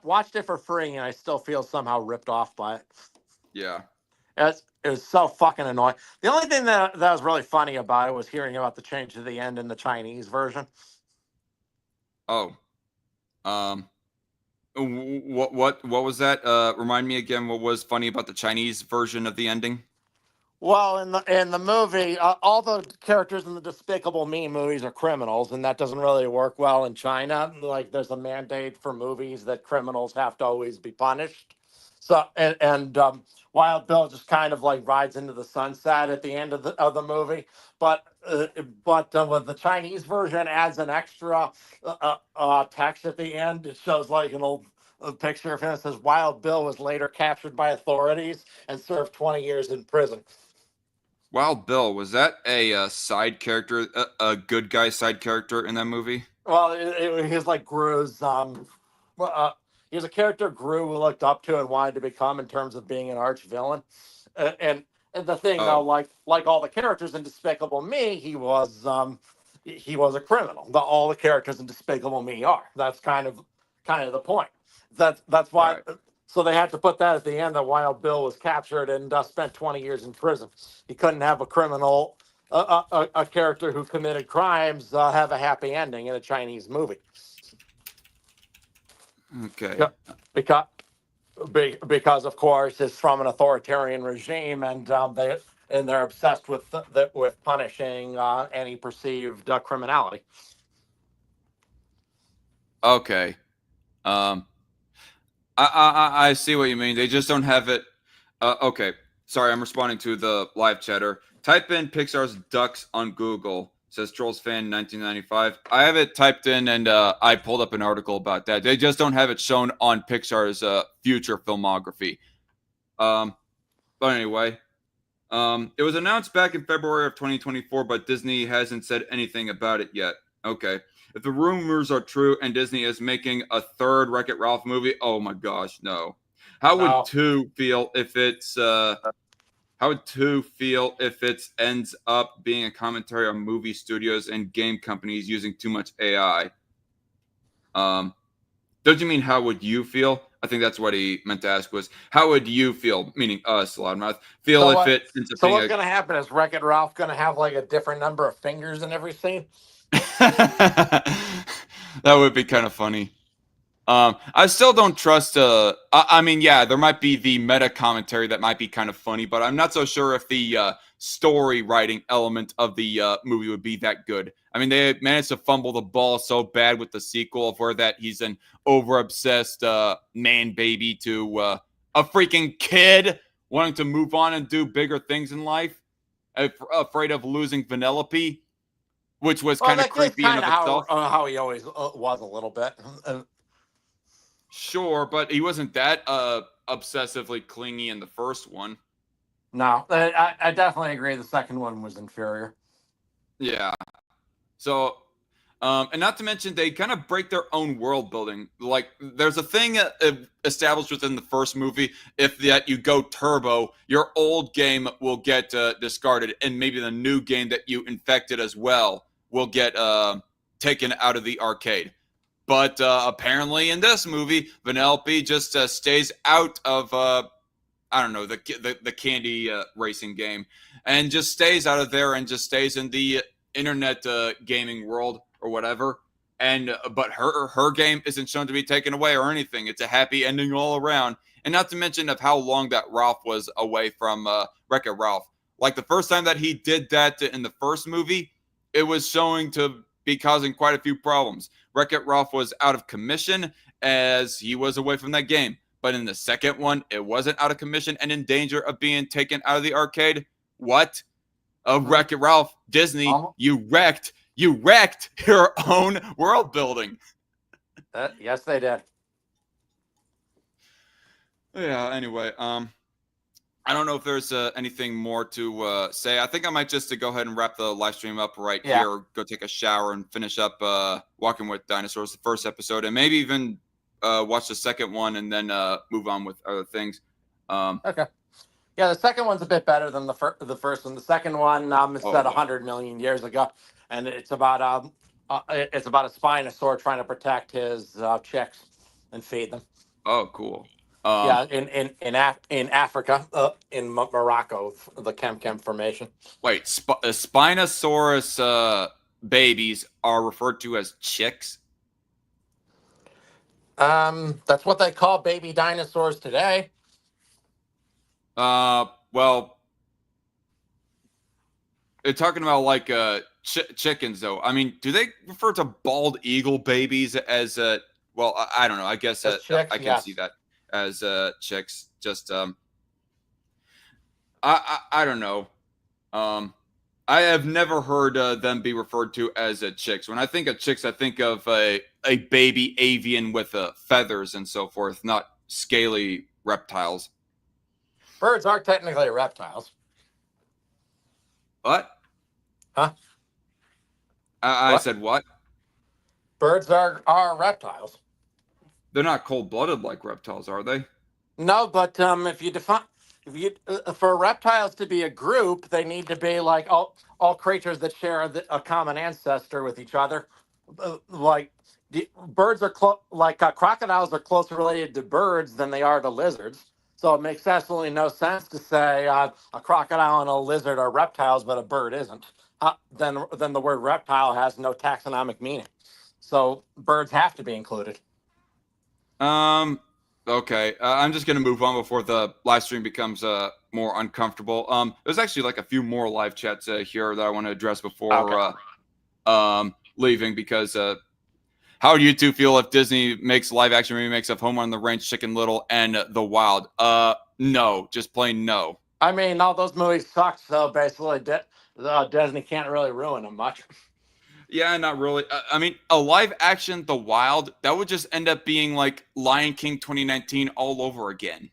watched it for free, and I still feel somehow ripped off by it. Yeah. It was so fucking annoying. The only thing that was really funny about it was hearing about the change to the end in the Chinese version. Oh. What was that? Remind me again. What was funny about the Chinese version of the ending? Well, in the movie, all the characters in the Despicable Me movies are criminals, and that doesn't really work well in China. Like, there's a mandate for movies that criminals have to always be punished. So, Wild Bill just kind of like rides into the sunset at the end of the movie, but with the Chinese version adds an extra text at the end. It shows like an old picture of him that says Wild Bill was later captured by authorities and served 20 years in prison. Wild Bill, was that a side character, a good guy side character in that movie? Well, he was like Gru's. He was a character Gru looked up to and wanted to become in terms of being an arch villain. And the thing though, Oh, like all the characters in Despicable Me, he was a criminal. All the characters in Despicable Me are. That's kind of the point. That's why. right. So they had to put that at the end that Wild Bill was captured and spent 20 years in prison. He couldn't have a criminal, a character who committed crimes, have a happy ending in a Chinese movie. Okay. Yeah, because because of course it's from an authoritarian regime, and they're obsessed with punishing any perceived criminality. Okay. Um, I see what you mean. They just don't have it. Okay. Sorry, I'm responding to the live chatter. Type in Pixar's Ducks on Google. Says Trolls fan 1995. I have it typed in, and I pulled up an article about that. They just don't have it shown on Pixar's future filmography. But anyway, it was announced back in February of 2024, but Disney hasn't said anything about it yet. Okay. If the rumors are true and Disney is making a third Wreck-It Ralph movie, oh my gosh, no. How would No, two feel if it's how would two feel if it ends up being a commentary on movie studios and game companies using too much AI? Um, don't you mean how would you feel? I think that's what he meant to ask was how would you feel, meaning us, Loudmouth, feel so if what? it ends up So being what's a going to happen? Is Wreck-It Ralph going to have like a different number of fingers in every scene? that would be kind of funny. I still don't trust. I mean, yeah, there might be the meta commentary that might be kind of funny, but I'm not so sure if the story writing element of the movie would be that good. I mean, they managed to fumble the ball so bad with the sequel of where that he's an over obsessed man baby to a freaking kid wanting to move on and do bigger things in life, afraid of losing Vanellope, which was Well, kind of that is creepy in kind of of itself. how he always was a little bit. Sure, but he wasn't that obsessively clingy in the first one. No, I definitely agree. The second one was inferior. Yeah. So, and not to mention, they kind of break their own world building. Like, there's a thing established within the first movie. If that you go turbo, your old game will get discarded, and maybe the new game that you infected as well will get taken out of the arcade. But apparently, in this movie, Vanellope just stays out of I don't know the candy racing game, and just stays out of there and just stays in the internet gaming world or whatever. And but her game isn't shown to be taken away or anything. It's a happy ending all around. And not to mention of how long that Ralph was away from Wreck-It Ralph. Like the first time that he did that in the first movie, it was showing to be causing quite a few problems. Wreck-It Ralph was out of commission as he was away from that game. But in the second one, it wasn't out of commission and in danger of being taken out of the arcade. What? Wreck-It Ralph, Disney, you wrecked your own world building. Yes, they did. Yeah. Anyway, I don't know if there's anything more to say. I think I might just go ahead and wrap the live stream up right here. Go take a shower and finish up Walking with Dinosaurs, the first episode, and maybe even watch the second one and then move on with other things. Okay. Yeah, the second one's a bit better than the first one. The second one is set 100 million years ago, and it's about It's about a Spinosaur trying to protect his chicks and feed them. Oh, cool. Yeah, in Africa, in Morocco, the Kem Formation. Wait, Spinosaurus babies are referred to as chicks? That's what they call baby dinosaurs today. Well, they're talking about like chickens though. I mean, do they refer to bald eagle babies as well, I don't know. I guess As chicks, I can yes. see that as chicks. Just I don't know. I have never heard them be referred to as chicks. When I think of chicks, I think of a baby avian with feathers and so forth, not scaly reptiles. Birds are technically reptiles. What? Huh? I What? said what? Birds are reptiles. They're not cold-blooded like reptiles, are they? No, but if you define for reptiles to be a group, they need to be like all creatures that share a common ancestor with each other. Like birds are crocodiles are closer related to birds than they are to lizards. So it makes absolutely no sense to say a crocodile and a lizard are reptiles, but a bird isn't. Then the word reptile has no taxonomic meaning. So birds have to be included. Okay. I'm just gonna move on before the live stream becomes more uncomfortable. There's actually like a few more live chats here that I want to address before leaving because how do you two feel if Disney makes live action remakes of Home on the Range, Chicken Little, and The Wild? No, just plain no. I mean, all those movies sucked, so basically Disney can't really ruin them much. Yeah, not really. I mean, a live action The Wild, that would just end up being like Lion King 2019 all over again.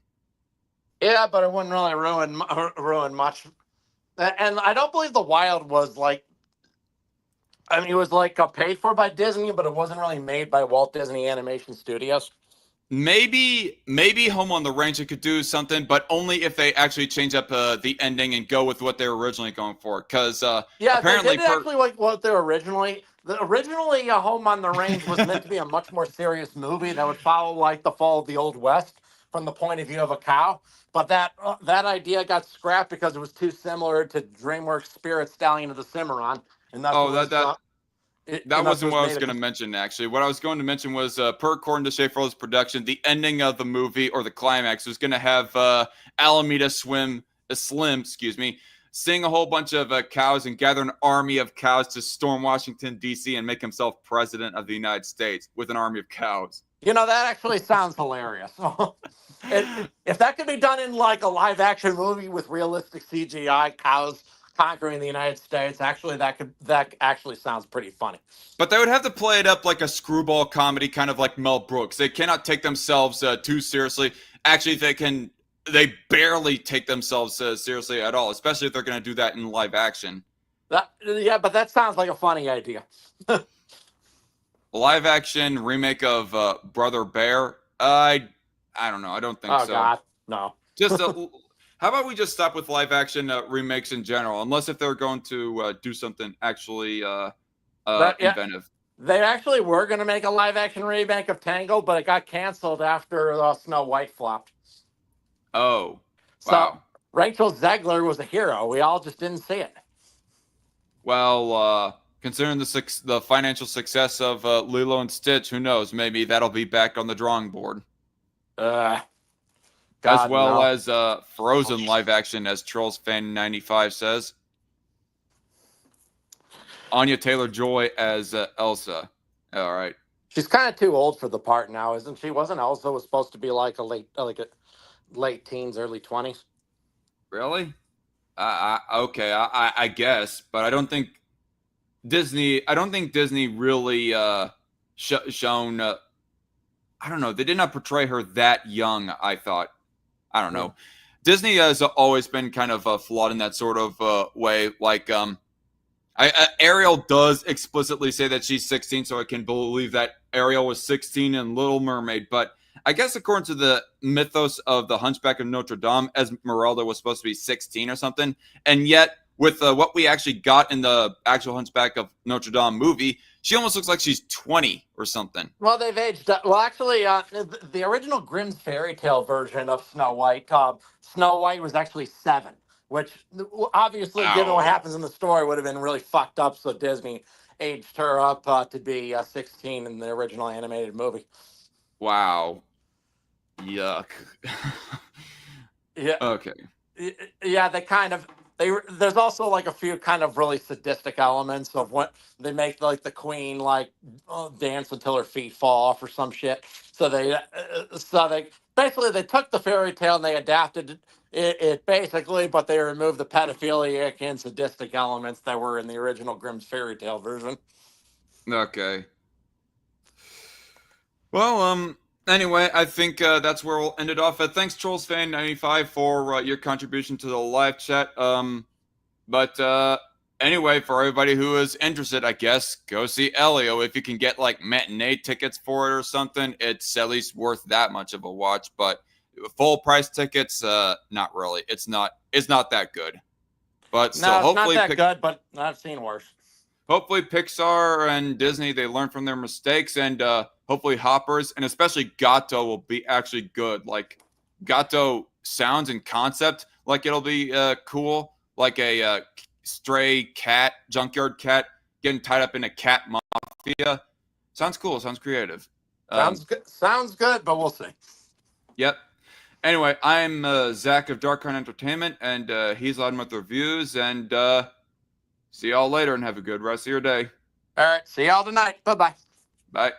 Yeah, but it wouldn't really ruin much. And I don't believe The Wild was like, I mean, it was like paid for by Disney, but it wasn't really made by Walt Disney Animation Studios. Maybe Home on the Range it could do something, but only if they actually change up the ending and go with what they were originally going for. Because yeah, apparently they did actually like what they were originally. Originally, Home on the Range was meant to be a much more serious movie that would follow like the fall of the Old West from the point of view of a cow. But that idea got scrapped because it was too similar to DreamWorks' Spirit Stallion of the Cimarron, and that's that wasn't what I was going to mention, actually. What I was going to mention was, per according to Schaefer's production, the ending of the movie, or the climax, was going to have Alameda Slim, sing a whole bunch of cows and gather an army of cows to storm Washington, D.C. and make himself president of the United States with an army of cows. You know, that actually sounds hilarious. If that could be done in like a live action movie with realistic CGI cows conquering the United States, actually that actually sounds pretty funny. But they would have to play it up like a screwball comedy, kind of like Mel Brooks. They cannot take themselves too seriously. Actually, they barely take themselves seriously at all, especially if they're going to do that in live action. Yeah, but that sounds like a funny idea. A live action remake of Brother Bear? I don't know. I don't think so. Oh God, no. Just how about we just stop with live action remakes in general, unless if they're going to do something actually inventive. They actually were going to make a live action remake of Tangled, but it got canceled after Snow White flopped. Oh, wow. So Rachel Zegler was a hero. We all just didn't see it. Well, considering the financial success of Lilo and Stitch, who knows? Maybe that'll be back on the drawing board. As well as Frozen live action, as Trolls Fan 95 says. Anya Taylor-Joy as Elsa. All right. She's kind of too old for the part now, isn't she? Wasn't Elsa was supposed to be like a late teens, early 20s? Really? Okay, I guess, but I don't think Disney really shown. I don't know. They did not portray her that young, I thought. I don't know. Disney has always been kind of flawed in that sort of way. Like, Ariel does explicitly say that she's 16, so I can believe that Ariel was 16 in Little Mermaid. But I guess according to the mythos of the Hunchback of Notre Dame, Esmeralda was supposed to be 16 or something. And yet, with what we actually got in the actual Hunchback of Notre Dame movie, She almost looks like she's 20 or something. Well, they've aged. Well, actually, the original Grimm's fairy tale version of Snow White was actually 7, which obviously, given what Ow. happens in the story, would have been really fucked up. So Disney aged her up to be 16 in the original animated movie. Wow. Yuck. Yeah. Okay. Yeah, there's also like a few kind of really sadistic elements of what they make, like the queen dance until her feet fall off or some shit. So they basically they took the fairy tale and they adapted it basically, but they removed the pedophilic and sadistic elements that were in the original Grimm's fairy tale version. Okay. Well, anyway, I think that's where we'll end it off. Thanks, TrollsFan95, for your contribution to the live chat. But anyway, for everybody who is interested, I guess go see Elio if you can get like matinee tickets for it or something. It's at least worth that much of a watch. But full price tickets, not really. It's not that good. But still, No, it's not hopefully, that good, but I've seen worse. hopefully Pixar and Disney, they learn from their mistakes, and hopefully Hoppers and especially Gato will be actually good. Like Gato sounds and concept like it'll be cool, like a stray cat, junkyard cat getting tied up in a cat mafia. Sounds cool. Sounds creative. Sounds good, but we'll see. Yep. Anyway, I'm Zach of Dark Horn Entertainment, and he's Loudmouth Reviews, and see y'all later, and have a good rest of your day. All right, see y'all tonight. Bye-bye. Bye.